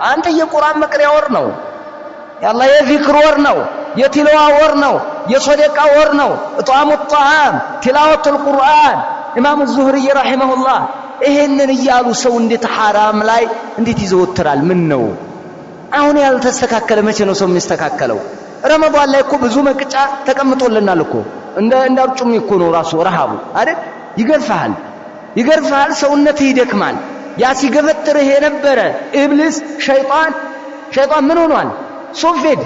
አንተ የቁርአን መቅሪያ ወር ነው ያላህ የዚክር ወር ነው የቲላዋ ወር ነው የሰደቃ ወር ነው እጣሙ الطعام تلاوه القرآن ኢማም الزهري رحمه الله ይሄንን ይያሉ ሰው እንዴት ሐራም ላይ እንዴት ይዘወትራል ምን ነው አሁን ያልተስተካከለ መቼ ነው ሰው የሚስተካከለው ረመዳን ላይ እኮ ብዙ መቅጫ ተቀምጦልናል እኮ እንዳርጩም እኮ ነው ራሱ ረሃቡ አይደል ይገርፋል ሰውነትህ ይደክማል ያ ሲገፈትርህ የነበረ ኢብሊስ ሸይጣን ምን ሆኗል ሶፌድ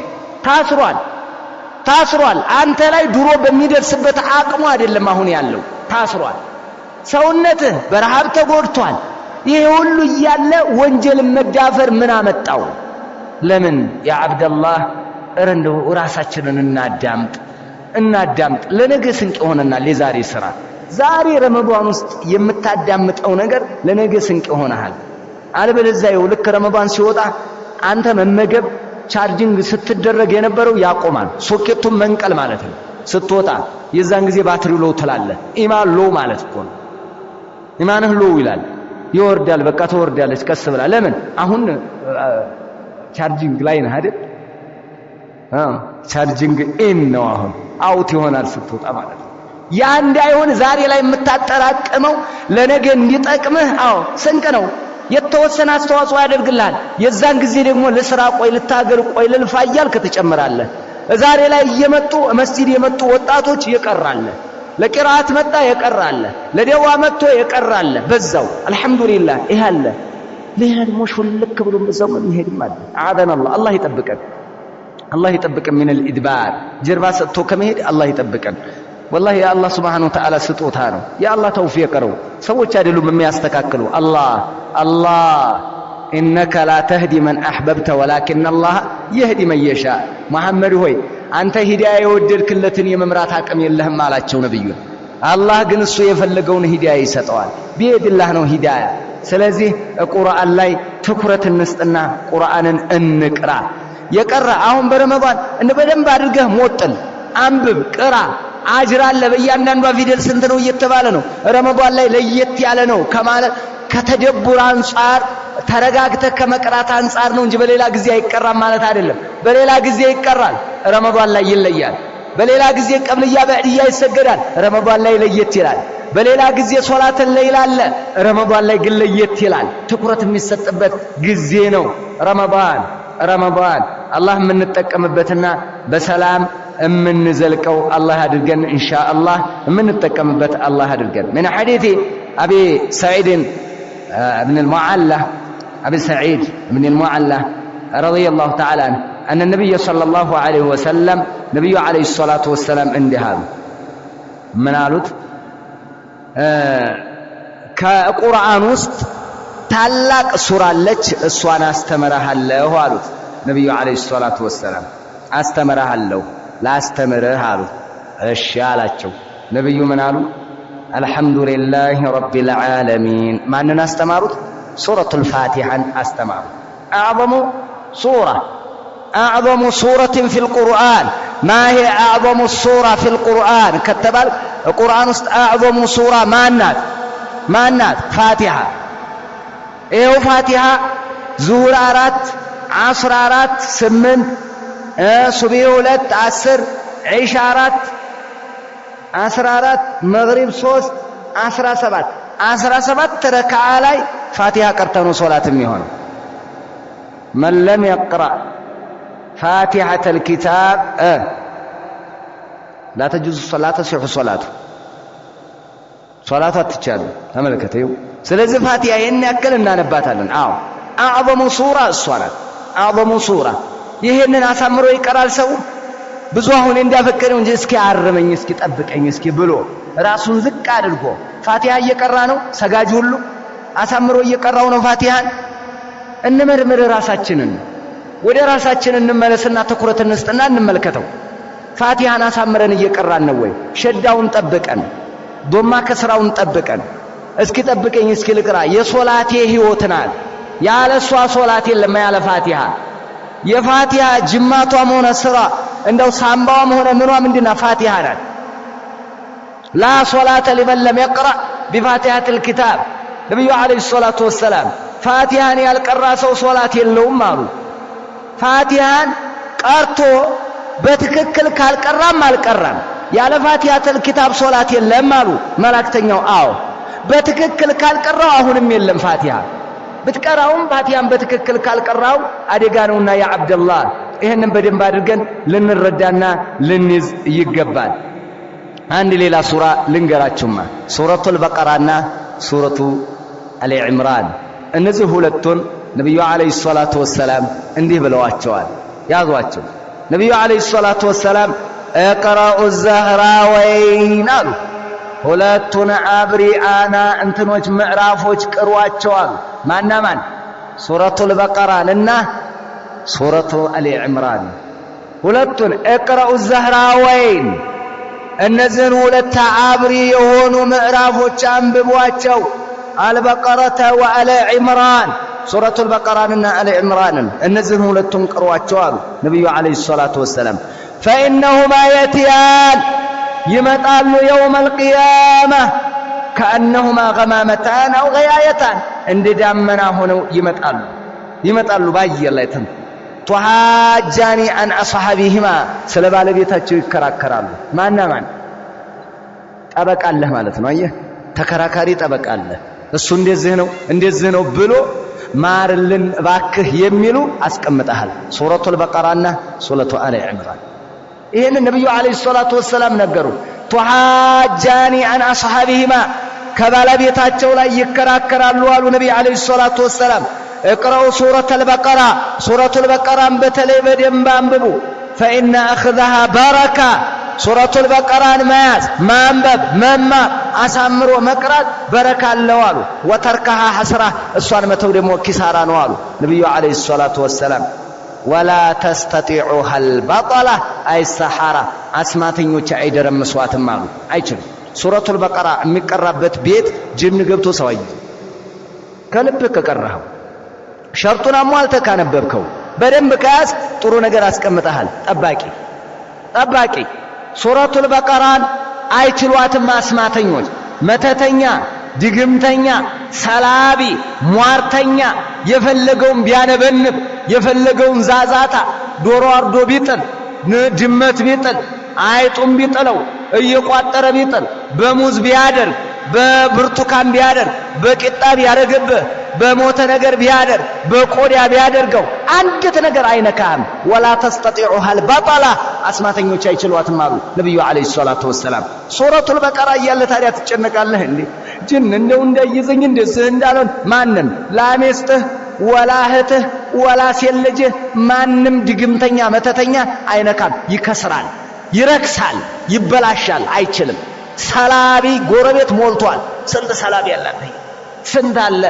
ታስሯል አንተ ላይ ድሮ በሚደርስበት አቅሙ አይደለም አሁን ያለው ታስሯል ሰውነትህ በረሃብ ተጎድቷል ይሄ ሁሉ እያለ ወንጀል መዳፈር ምን አመጣው ለምን ያ አብደላህ እንደው ራሳችንን እናዳምጥ ለነገ ስንቅ ሆነናል ለዛሬ ስራ ዛሬ ረመዳን ውስጥ የምታዳምጠው ነገር ለነገ ስንቅ ሆነሃል አለበለዚያ ልክ ረመዳን ሲወጣ አንተ መመገብ ቻርጂንግ ስትደረግ የነበረው ያቆማል ሶኬቱን መንቀል ማለት ነው ስትወጣ የዛን ጊዜ ባትሪ ሎው ትላለህ ኢማን ሎው ማለት እኮ ነው ኢማንህ ሎው ይላል ይወርዳል በቃ ተወርዳለች ቀስ ብላ ለምን አሁን ቻርጂንግ ላይ ነህ አይደል ቻርጂንግ ኢን ነው አሁን አውት ይሆናል ስትወጣ ማለት ነው ያ እንዳይሆን ዛሬ ላይ የምታጠራቅመው ለነገ እንዲጠቅምህ ስንቅ ነው የተወሰነ አስተዋጽኦ ያደርግልሃል የዛን ጊዜ ደግሞ ለስራ ቆይ ልታገር ቆይ ልልፋ እያልክ ትጨምራለህ ዛሬ ላይ እየመጡ መስጂድ የመጡ ወጣቶች ይቀራል ለቂራአት መጣ ይቀራል ለደዋ መጥቶ ይቀራል በዛው አልহামዱሊላህ ይሃለ ለያን ሙሽልክ ብሎ በዛው ይሄድ ማለት አዳን አላህ ይጠብቀን من الادبار ጀርባ ሰጥቶ ከመሄድ አላህ ይጠብቀን والله يا الله سبحانه وتعالى ስጦታ ነው يا الله توفيق ነው ሰዎች አይደሉም የሚያስተካክሉ الله انك لا تهدي من احببت ولكن الله يهدي من يشاء محمد ሆይ አንተ ሂዳያ የወደድክለትን የመምራት አቅም የለህም አላቸው ነብዩ አላህ ግን እሱ የፈለገውን ሂዳያ ይሰጠዋል ቢየድላህ ነው ሂዳያ ስለዚህ ቁርአን ላይ ትኩረት እንስጥና ቁርአንን እንቅራ የቀራ አሁን በረመዳን በደንብ አድርገህ ሞጥል አንብብ ቅራ አጅር አለ። በእያንዳንዷ ፊደል ስንት ነው እየተባለ ነው። ረመዳን ላይ ለየት ያለ ነው ከማለት ከተደቡር አንፃር ተረጋግተህ ከመቅራት አንፃር ነው እንጂ በሌላ ጊዜ አይቀራም ማለት አይደለም። በሌላ ጊዜ ይቀራል፣ ረመዳን ላይ ይለያል። በሌላ ጊዜ ቀብልያ በዕድያ ይሰገዳል፣ ረመዳን ላይ ለየት ይላል። በሌላ ጊዜ ሶላተል ለይል አለ፣ ረመዳን ላይ ግን ለየት ይላል። ትኩረት የሚሰጥበት ጊዜ ነው ረመዳን። አላህ የምንጠቀምበትና በሰላም የምንዘልቀው አላህ አድርገን ኢንሻአላህ የምንጠቀምበት አላህ አድርገን። من حديث أبي سعيد بن المعلى رضي الله تعالى عنه أن النبي صلى الله عليه وسلم نبي عليه الصلاة والسلام عندها من قالت كقرآن وسط ታላቅ ሱራ አለች እሷን አስተምርሃለሁ አሉት ነብዩ አለይሂ ሰላቱ ወሰለም። አስተምርሃለሁ ላስተምርህ አሉት። እሺ አላቸው። ነብዩ ምን አሉ? አልሐምዱሊላሂ ረቢል ዓለሚን። ማንን አስተማሩት? ሱረቱል ፋቲሃን አስተማሩት። أعظم سورة في القرآن. ما هي أعظم سورة في القرآن كتبال القرآن أعظم سورة ما النات فاتحة. إيه فاتحة زور 4 عصر 4 8 صبح 2 10 عشاء 4 مغرب 3 17 ركعة ላይ فاتحة ቀርተው ነው ሶላት የሚሆነው። من لم يقرأ فاتحة الكتاب لا تجوز الصلاة تصح صلاة አትቻልም። ተመልከተው። ስለዚህ ፋቲሃ ይሄን ያክል እናነባታለን። አዎ አዕظሙ ሱራ እሷ ናት። አዕظሙ ሱራ ይሄንን አሳምሮ ይቀራል ሰው ብዙ አሁን እንዳፈቀረው እንጂ እስኪ አርመኝ እስኪ ጠብቀኝ እስኪ ብሎ ራሱን ዝቅ አድርጎ ፋቲሃ እየቀራ ነው። ሰጋጅ ሁሉ አሳምሮ እየቀራው ነው ፋቲሃን። እንመርምር ራሳችንን፣ ወደ ራሳችን እንመለስና ትኩረት እንስጥና እንመልከተው። ፋቲሃን አሳምረን እየቀራን ነው ወይ? ሸዳውን ጠብቀን ዶማ ከስራውን ጠብቀን እስኪ ጠብቀኝ እስኪ ልቅራ። የሶላቴ ህይወት ናት። ያለ እሷ ሶላት የለም ያለ ፋቲሃ። የፋቲሃ ጅማቷም ሆነ ስራ እንደው ሳምባዋም ሆነ ምኗ ምንድና ፋቲሃ ናት። ላ ሶላተ ሊመን ለም የቅራ ቢፋቲሃቲል ኪታብ። ነብዩ አለይሂ ሰላቱ ወሰላም ፋቲሃን ያልቀራ ሰው ሶላት የለውም አሉ። ፋቲሃን ቀርቶ በትክክል ካልቀራም አልቀራም። ያለ ፋቲሃቲል ኪታብ ሶላት የለም አሉ መላእክተኛው። አዎ በትክክል ካልቀራው አሁንም የለም ፋቲሃ። ብትቀራውም ፋቲሃን በትክክል ካልቀራው አደጋ ነውና ያ አብደላህ ይሄንን በደንብ አድርገን ልንረዳና ልንይዝ ይገባል። አንድ ሌላ ሱራ ልንገራችሁማ። ሱረቱል በቀራና ሱረቱ አሊ ዒምራን። እነዚህ ሁለቱን ነብዩ አለይሂ ሰላቱ ወሰላም እንዲህ ብለዋቸዋል። ያዟቸው። ነብዩ አለይሂ ሰላቱ ወሰላም اقرأوا الزهراوين አሉ። ሁለቱን አብሪአና እንትኖች ምዕራፎች ቅሯቸዋል። ማን? ሱረቱል በቀራንና ሱረቱ አሊ ዒምራን። ሁለቱን اقرأوا الزهراوين እነዚህን ሁለት አብሪ የሆኑ ምዕራፎች አንብቧቸው። አልበቀረተ ወአሊ ዒምራን ሱረቱል በቀራንና አሊ ዒምራንን እነዚህን ሁለቱን ቅሯቸው አሉ ነብዩ አለይሂ ሰላቱ ወሰላም። فإنهما يأتيان يمطالو يوم القيامة كأنهما غمامتان أو غيايتان عند دامنا هنا يمطالو باي الله يتم تحاجان عن أصحابهما سلب على بيتاچو ይከራከራሉ። ማን ጠበቃ አለ ማለት ነው። አየህ ተከራካሪ ጠበቃ አለ። እሱ እንደዚህ ነው ብሎ ማርልን ባክህ የሚሉ አስቀምጠሃል። ሱረቱል በቀራና ሱረቱ አሊ ዒምራን ይሄን ነብዩ አለይሂ ሰላቱ ወሰላም ነገሩ። ተሐጃኒ አን አስሐቢሂማ ከባለቤታቸው ላይ ይከራከራሉ አሉ ነብዩ አለይሂ ሰላቱ ወሰላም። እቅራው ሱረቱል በቀራ ሱረቱል በቀራን በተለይ በደንብ አንብቡ። فإن أخذها بركة ሱረቱል በቀራን መያዝ ማንበብ መማር አሳምሮ መቅራት በረካ አለው አሉ። ወተርከሃ ሐስራ እሷን መተው ደግሞ ኪሳራ ነው አሉ ነብዩ አለይሂ ሰላቱ ወሰላም። ولا تستطيعها البطلة أي السحرة አስማተኞች አይደረምሷትም አሉ። አይችልም። ሱረቱል በቀራ የሚቀራበት ቤት ጅን ገብቶ ሰውይ ከልብ ከቀራው ሸርጡን አሟልተህ ካነበብከው በደንብ ከያዝ ጥሩ ነገር አስቀምጠሃል። ጠባቂ ሱረቱል በቀራን አይችሏትም አስማተኞች። መተተኛ፣ ድግምተኛ፣ ሰላቢ፣ ሟርተኛ የፈለገውን ቢያነበንብ የፈለገውን ዛዛታ ዶሮ አርዶ ቢጥል ድመት ቢጥል አይጡም ቢጥለው እየቋጠረ ቢጥል በሙዝ ቢያደርግ በብርቱካን ቢያደርግ በቂጣ ቢያደርግብህ በሞተ ነገር ቢያደርግ በቆዳ ቢያደርገው አንዲት ነገር አይነካም። ወላ ተስተጢዑሃ አልበጠላ አስማተኞች አይችሏትም አሉ ነብዩ አለይሂ ሰላቱ ወሰላም። ሱረቱል በቀራ እያለ ታዲያ ትጨነቃለህ እንዴ? ጅን እንደው እንዳይዘኝ እንደዚህ እንዳልሆን ማንም ላሜስትህ ወላ እህትህ ወላ ሴት ልጅህ ማንም ድግምተኛ መተተኛ አይነካም። ይከስራል፣ ይረክሳል፣ ይበላሻል፣ አይችልም። ሰላቢ ጎረቤት ሞልቷል። ስንት ሰላቢ ያላል ስንት አለ።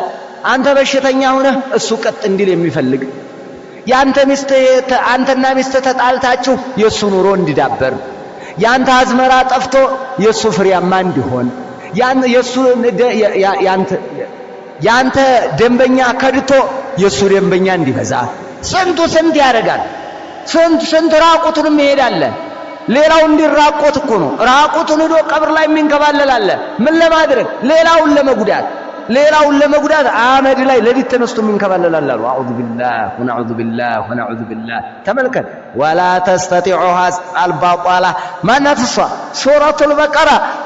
አንተ በሽተኛ ሆነህ እሱ ቀጥ እንዲል የሚፈልግ ያንተ ሚስት አንተና ሚስት ተጣልታችሁ የሱ ኑሮ እንዲዳበር ያንተ አዝመራ ጠፍቶ የሱ ፍሬያማ እንዲሆን ያንተ ደንበኛ ከድቶ የሱ ደንበኛ እንዲበዛ ስንት ያደርጋል። ስንት ራቁቱን ይሄዳል። ሌላው እንዲራቆት እኮ ነው። ራቁቱን ሄዶ ቀብር ላይ የሚንከባለል አለ። ምን ለማድረግ? ሌላውን ለመጉዳት አመድ ላይ ለሊት ተነስቶ የሚንከባለል አለ። አዑዙ ቢላህ ወነዑዙ ቢላህ ወነዑዙ ቢላህ። ተመልከት። ወላ ተስተጢዑሃ አልበጠላ ማናት እሷ?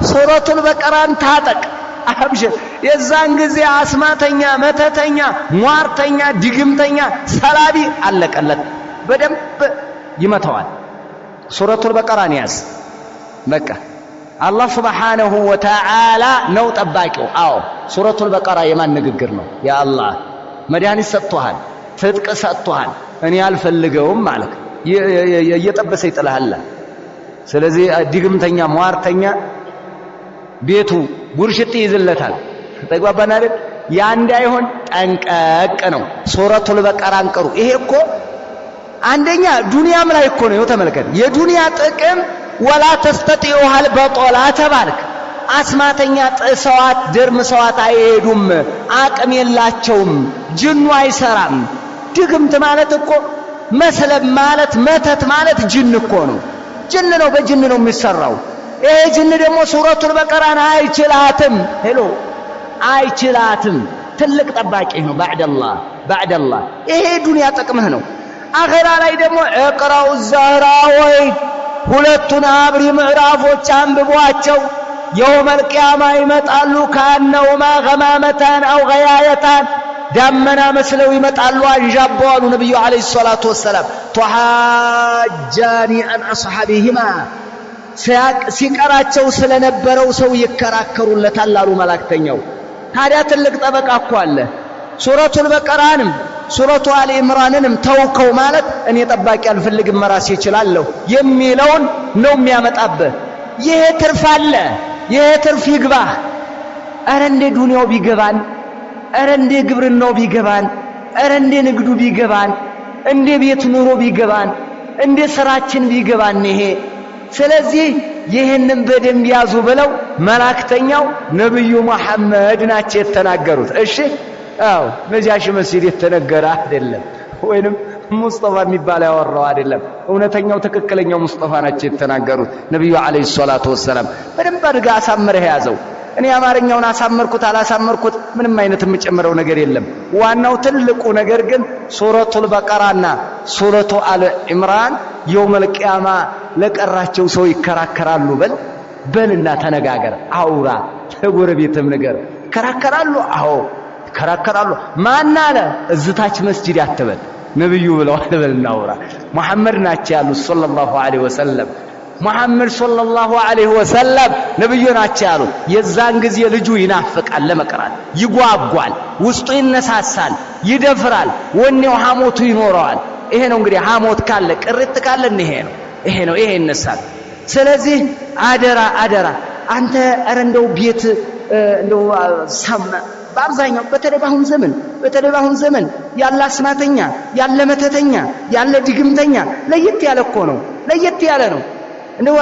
ሱረቱል በቀራን ታጠቅ አብሽር። የዛን ጊዜ አስማተኛ፣ መተተኛ፣ ሟርተኛ፣ ድግምተኛ፣ ሰላቢ አለቀለት። በደንብ ይመታዋል። ሱረቱል በቀራን ያዝ። በቃ አላህ ሱብሓነሁ ወተዓላ ነው ጠባቂው። አዎ ሱረቱል በቀራ የማን ንግግር ነው? የአላህ መድኃኒት ሰጥቶሃል፣ ትጥቅ ሰጥቶሃል። እኔ አልፈልገውም ማለት እየጠበሰ ይጥልሃል። ስለዚህ ድግምተኛ፣ ሟርተኛ ቤቱ ጉርሽት ይይዝለታል። ተግባባን አይደል? ያ እንዳይሆን ጠንቀቅ ነው። ሱረቱል በቀራን ቅሩ። ይሄ እኮ አንደኛ ዱንያም ላይ እኮ ነው። ተመልከት። የዱንያ ጥቅም ወላ ተስተጢዑሃ አልበጠላ ተባልክ። አስማተኛ ጥሰዋት ደርምሰዋት አይሄዱም፣ አቅም የላቸውም፣ ጅኑ አይሰራም። ድግምት ማለት እኮ መስለም ማለት መተት ማለት ጅን እኮ ነው። ጅን ነው፣ በጅን ነው የሚሰራው። ይሄ ጅን ደግሞ ሱረቱል በቀራን አይችላትም። አይችላትም። ትልቅ ጠባቂ ነው። ባዕደላህ ይሄ ዱንያ ጥቅምህ ነው። አኺራ ላይ ደግሞ እቅራው ዘህራወይ ሁለቱን አብሪ ምዕራፎች አንብቧቸው። የውመል ቂያማ ይመጣሉ። ካነውማ ገማመታን አው ገያየታን ዳመና መስለው ይመጣሉ። አንዣበዋሉ ነብዩ አለይሂ ሰላቱ ወሰላም ተሐጃኒ አን አስሐቢሂማ ሲቀራቸው ስለነበረው ሰው ይከራከሩለታል አሉ መላእክተኛው። ታዲያ ትልቅ ጠበቃ እኮ አለ። ሱረቱል በቀራንም ሱረቱ አሊ ኢምራንንም ተውከው ማለት እኔ ጠባቂ አልፈልግም መራሴ እችላለሁ የሚለውን ነው የሚያመጣብህ። ይሄ ትርፍ አለ። ይሄ ትርፍ ይግባህ። ኧረ እንደ ዱንያው ቢገባን፣ ኧረ እንደ ግብርናው ቢገባን፣ ኧረ እንደ ንግዱ ቢገባን፣ እንደ ቤት ኑሮ ቢገባን፣ እንደ ስራችን ቢገባን ይሄ። ስለዚህ ይህንን በደንብ ያዙ ብለው መላእክተኛው ነብዩ መሐመድ ናቸው የተናገሩት። እሺ አዎ ነጃሺ መስጂድ የተነገረ አይደለም፣ ወይንም ሙስጠፋ የሚባል ያወራው አይደለም። እውነተኛው ትክክለኛው ሙስጠፋ ናቸው የተናገሩት ነብዩ አለይሂ ሰላቱ ወሰላም። በደንብ አድርጋ አሳምረህ ያዘው። እኔ አማርኛውን አሳመርኩት አላሳመርኩት ምንም አይነት የምጨምረው ነገር የለም። ዋናው ትልቁ ነገር ግን ሱረቱል በቀራና ሱረቱ አለ ኢምራን የውመል ቂያማ ለቀራቸው ሰው ይከራከራሉ። በልና ተነጋገር፣ አውራ፣ ለጎረቤትም ነገር ይከራከራሉ። አዎ ይከራከራሉ። ማን አለ እዝታች መስጂድ አትበል፣ ነብዩ ብለዋል። በልና አውራ። መሐመድ ናቸው ያሉት ሰለላሁ ዐለይሂ ወሰለም። መሐመድ ሰለላሁ ዐለይሂ ወሰለም ነብዩ ናቸው ያሉት። የዛን ጊዜ ልጁ ይናፍቃል ለመቅራት፣ ይጓጓል፣ ውስጡ ይነሳሳል፣ ይደፍራል፣ ወኔው ሐሞቱ ይኖረዋል። ይሄ ነው እንግዲህ ሐሞት ካለ ቅርት ካለ ይሄ ነው ይነሳል። ስለዚህ አደራ አንተ ኧረ እንደው ቤት እንደው በአብዛኛው በተለይ በአሁን ዘመን ያለ አስማተኛ ያለ መተተኛ ያለ ድግምተኛ ለየት ያለ እኮ ነው። ለየት ያለ ነው። እንደው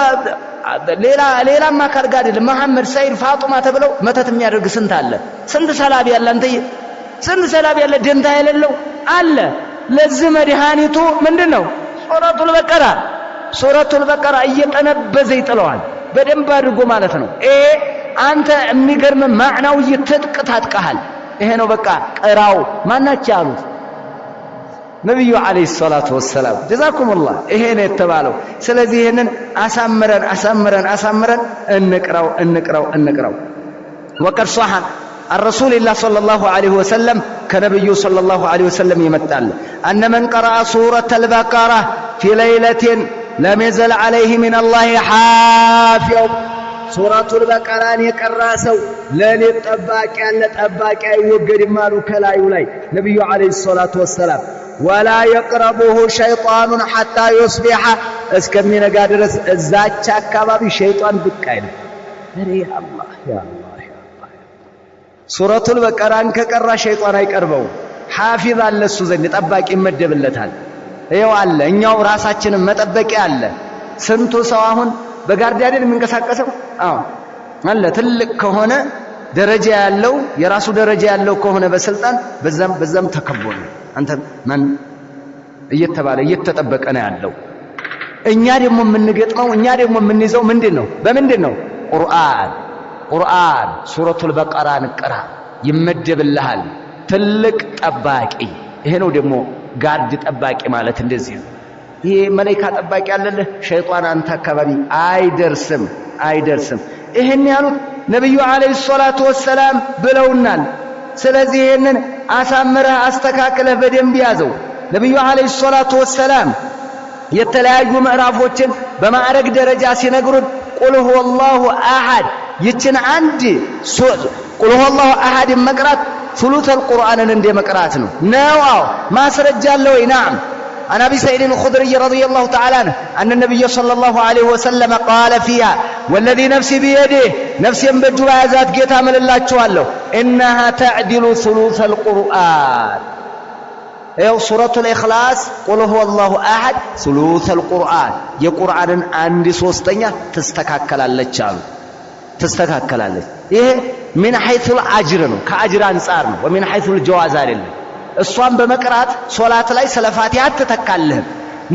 ሌላማ አካል ጋር አይደለም። መሐመድ፣ ሰይድ፣ ፋጡማ ተብለው መተት የሚያደርግ ስንት አለ። ስንት ሰላቢ ያለ አንተ ስንት ሰላቢ ያለ ደንታ የሌለው አለ። ለዚህ መድኃኒቱ ምንድነው? ሱረቱል በቀራ። ሱረቱል በቀራ እየጠነበዘ ይጥለዋል በደንብ አድርጎ ማለት ነው። አንተ የሚገርም ማዕናው ይተጥቅ ታጥቀሃል። ይሄ ነው በቃ ቅራው ማናቸው ያሉት ነብዩ አለይሂ ሰላቱ ወሰለም ጀዛኩሙላህ። ይሄ ነው የተባለው። ስለዚህ ይሄንን አሳምረን እንቅራው። ወቀድ ሷሐ الرسول الله صلى الله عليه وسلم كنبي صلى الله عليه وسلم يمتال أن من قرأ سورة البقرة في ليلة لم يزل عليه من الله حافظ سورة البقرة يقرأسو ليلة طباقي يوجد مالو كلا يولي نبي عليه الصلاة والسلام ولا يقربه شيطان حتى يصبح اسكمنا قادرس الزاج كبابي شيطان بكاين يا الله يا الله ሱረቱል በቀራን ከቀራ ሸይጣን አይቀርበው ሐፊዝ አለ እሱ ዘንድ ጠባቂ ይመደብለታል። ይኸው አለ እኛው ራሳችንን መጠበቂያ አለ። ስንቱ ሰው አሁን በጋርድ አይደል የሚንቀሳቀሰው? አዎ አለ። ትልቅ ከሆነ ደረጃ ያለው የራሱ ደረጃ ያለው ከሆነ በስልጣን በዛም ተከቦ ነው አንተ ማን እየተባለ እየተጠበቀ ነው ያለው። እኛ ደግሞ የምንገጥመው እኛ ደግሞ የምንይዘው ምንድነው? በምንድነው? ቁርአን ሱረቱል በቀራን ቅራ ይመደብልሃል ትልቅ ጠባቂ። ይሄ ነው ደግሞ ጋርድ ጠባቂ ማለት እንደዚህ ነው። ይሄ መላእክት ጠባቂ ያለልህ ሸይጣን አንተ አካባቢ አይደርስም። ይሄን ያሉት ነብዩ አለይሂ ሰላቱ ወሰላም ብለውናል። ስለዚህ ይሄንን አሳምረህ አስተካክለህ በደንብ ያዘው። ነብዩ አለይሂ ሰላቱ ወሰላም የተለያዩ ምዕራፎችን በማዕረግ ደረጃ ሲነግሩን ቁል ሁወላሁ አሐድ ይችን አንድ ቁል ሁወላሁ አሐድ መቅራት ثلث القرآن እንደ መቅራት ነው። ማስረጃ አለው። نعم عن أبي سعيد الخدري رضي الله تعالى عنه أن النبي صلى الله عليه وسلم قال فيها والذي نفسي بيده نفسي بجوا ذات جيت عمل الله تشوالله إنها تعدل ثلث القرآن. أو سورة الإخلاص قل هو الله أحد ثلث القرآن يقرآن عندي صوستنيا تستكاكلالك إيه من حيث الأجر كأجر أنصار ومن حيث الجواز አይደለም። እሷን በመቅራት ሶላት ላይ ሰለፋቲያት ተተካለህ።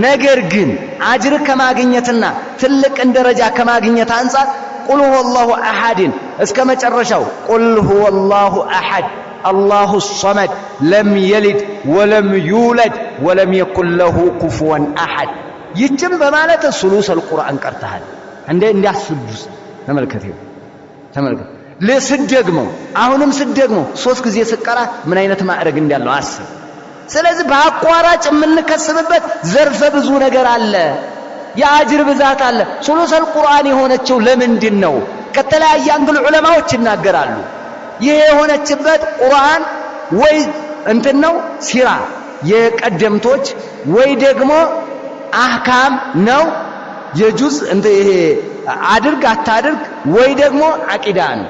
ነገር ግን አጅር ከማግኘትና ትልቅ ደረጃ ከማግኘት አንፃር ቁል ሁወላሁ አሐድን እስከ መጨረሻው ቁል ሁወላሁ አሐድ አላሁ ሶመድ ለም የሊድ ወለም ዩለድ ወለም የኩን ለሁ ኩፉወን አሐድ ይችም በማለት ሱሉሰል ቁርአን ቀርተሃል። እንዲያስቡስ ተመልከት ለስደግመው አሁንም ስደግመው 3 ጊዜ ስቀራ ምን አይነት ማዕረግ እንዳለው አስብ። ስለዚህ በአቋራጭ የምንከስብበት ዘርፈ ብዙ ነገር አለ። የአጅር ብዛት አለ። ሱሉሰል ቁርአን የሆነችው ለምንድን ነው? ከተለያየ አንግል ዑለማዎች ይናገራሉ። ይሄ የሆነችበት ቁርአን ወይ እንትን ነው ሲራ የቀደምቶች ወይ ደግሞ አህካም ነው የጁዝ ይሄ አድርግ አታድርግ ወይ ደግሞ አቂዳ ነው።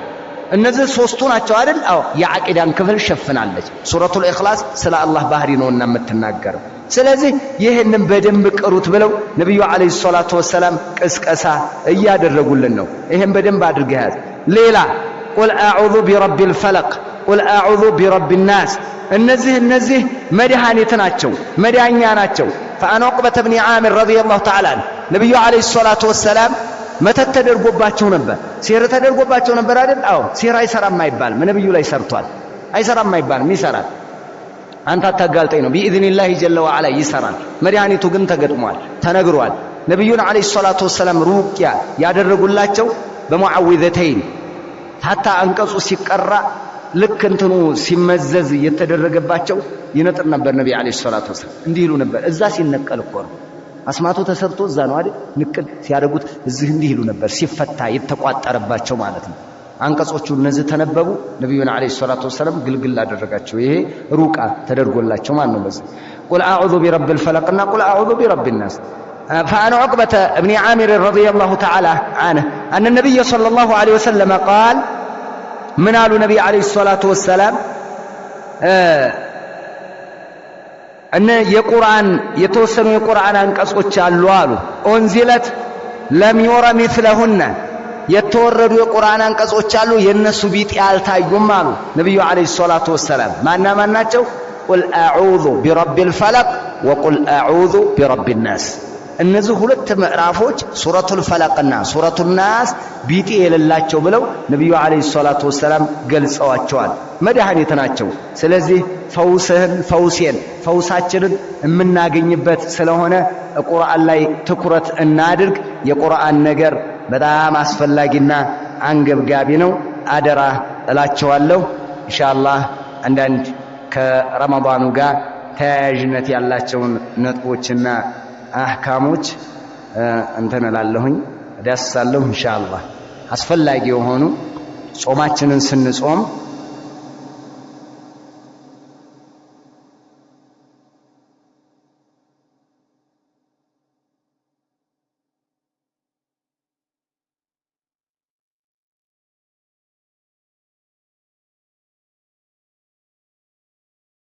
እነዚህ ሶስቱ ናቸው አይደል? አዎ የአቂዳን ክፍል ሸፍናለች ሱረቱል ኢኽላስ ስለ አላህ ባህሪ ነውና የምትናገረው። ስለዚህ ይሄንን በደንብ ቅሩት ብለው ነብዩ አለይሂ ሰላቱ ወሰለም ቅስቀሳ እያደረጉልን ነው። ይሄን በደንብ አድርገህ ያዝ። ሌላ ቁል አዑዙ ቢረቢል ፈለቅ ቁል አዑዙ ቢረቢን ናስ እነዚህ መድኃኒት ናቸው መዳኛ ናቸው። فأن عقبة بن عامر رضي الله تعالى عنه ነብዩ አለይሂ ሰላቱ ወሰለም መተት ተደርጎባቸው ነበር። ሲህር ተደርጎባቸው ነበር አይደል? አዎ ሲህር አይሰራም አይባልም። ነብዩ ላይ ሰርቷል። አይሰራም አይባልም፣ ይሰራል። አንተ አታጋልጠኝ ነው። ቢኢዝኒላህ ጀለ ወዐላ ይሰራል። መድኃኒቱ ግን ተገጥሟል፣ ተነግሯል። ነብዩን አለይሂ ሰላቱ ወሰለም ሩቅያ ያደረጉላቸው በሙዓዊዘተይን ታታ አንቀጹ ሲቀራ ልክ እንትኑ ሲመዘዝ የተደረገባቸው ይነጥር ነበር። ነብዩ አለይሂ ሰላቱ ወሰለም እንዲህ ይሉ ነበር። እዛ ሲነቀል እኮ ነው አስማቱ ተሰርቶ እዛ ነው አይደል? ንቅል ሲያደርጉት እዚህ እንዲህ ይሉ ነበር። ሲፈታ የተቋጠረባቸው ማለት ነው። አንቀጾቹ እነዚህ ተነበቡ። ነብዩን አለይሂ ሰላቱ ወሰለም ግልግል አደረጋቸው። ይሄ ሩቃ ተደርጎላቸው ማለት ነው። በዚህ ቁል አዑዙ ቢረቢል ፈለቅና ቁል አዑዙ ቢረቢን ናስ فعن عقبة بن عامر رضي الله تعالى عنه أن النبي صلى الله عليه وسلم قال من قالوا النبي عليه الصلاة والسلام أن የቁርአን የተወሰኑ የቁርአን አንቀጾች አሉ አሉ ኦንዚለት ለም ير مثلهن የተወረዱ የቁርአን አንቀጾች አሉ የነሱ ቢጤ አልታዩም አሉ ነብዩ አለይሂ ሰላቱ ወሰለም። ማን ናቸው? ቁል አዑዙ ቢረቢል ፈለቅ ወቁል አዑዙ ቢረቢን ናስ እነዚህ ሁለት ምዕራፎች ሱረቱል ፈለቅና ሱረቱል ናስ ቢጤ የሌላቸው ብለው ነብዩ አለይሂ ሰላቱ ወሰለም ገልጸዋቸዋል። መድኃኒት ናቸው። ስለዚህ ፈውሳችንን የምናገኝበት ስለሆነ ቁርአን ላይ ትኩረት እናድርግ። የቁርአን ነገር በጣም አስፈላጊና አንገብጋቢ ነው። አደራ እላቸዋለሁ። ኢንሻአላህ አንዳንድ ከረመዳኑ ጋር ተያያዥነት ያላቸውን ነጥቦችና አህካሞች እንተናላለሁኝ ዳስሳለሁ። ኢንሻአላህ አስፈላጊ የሆኑ ጾማችንን ስንጾም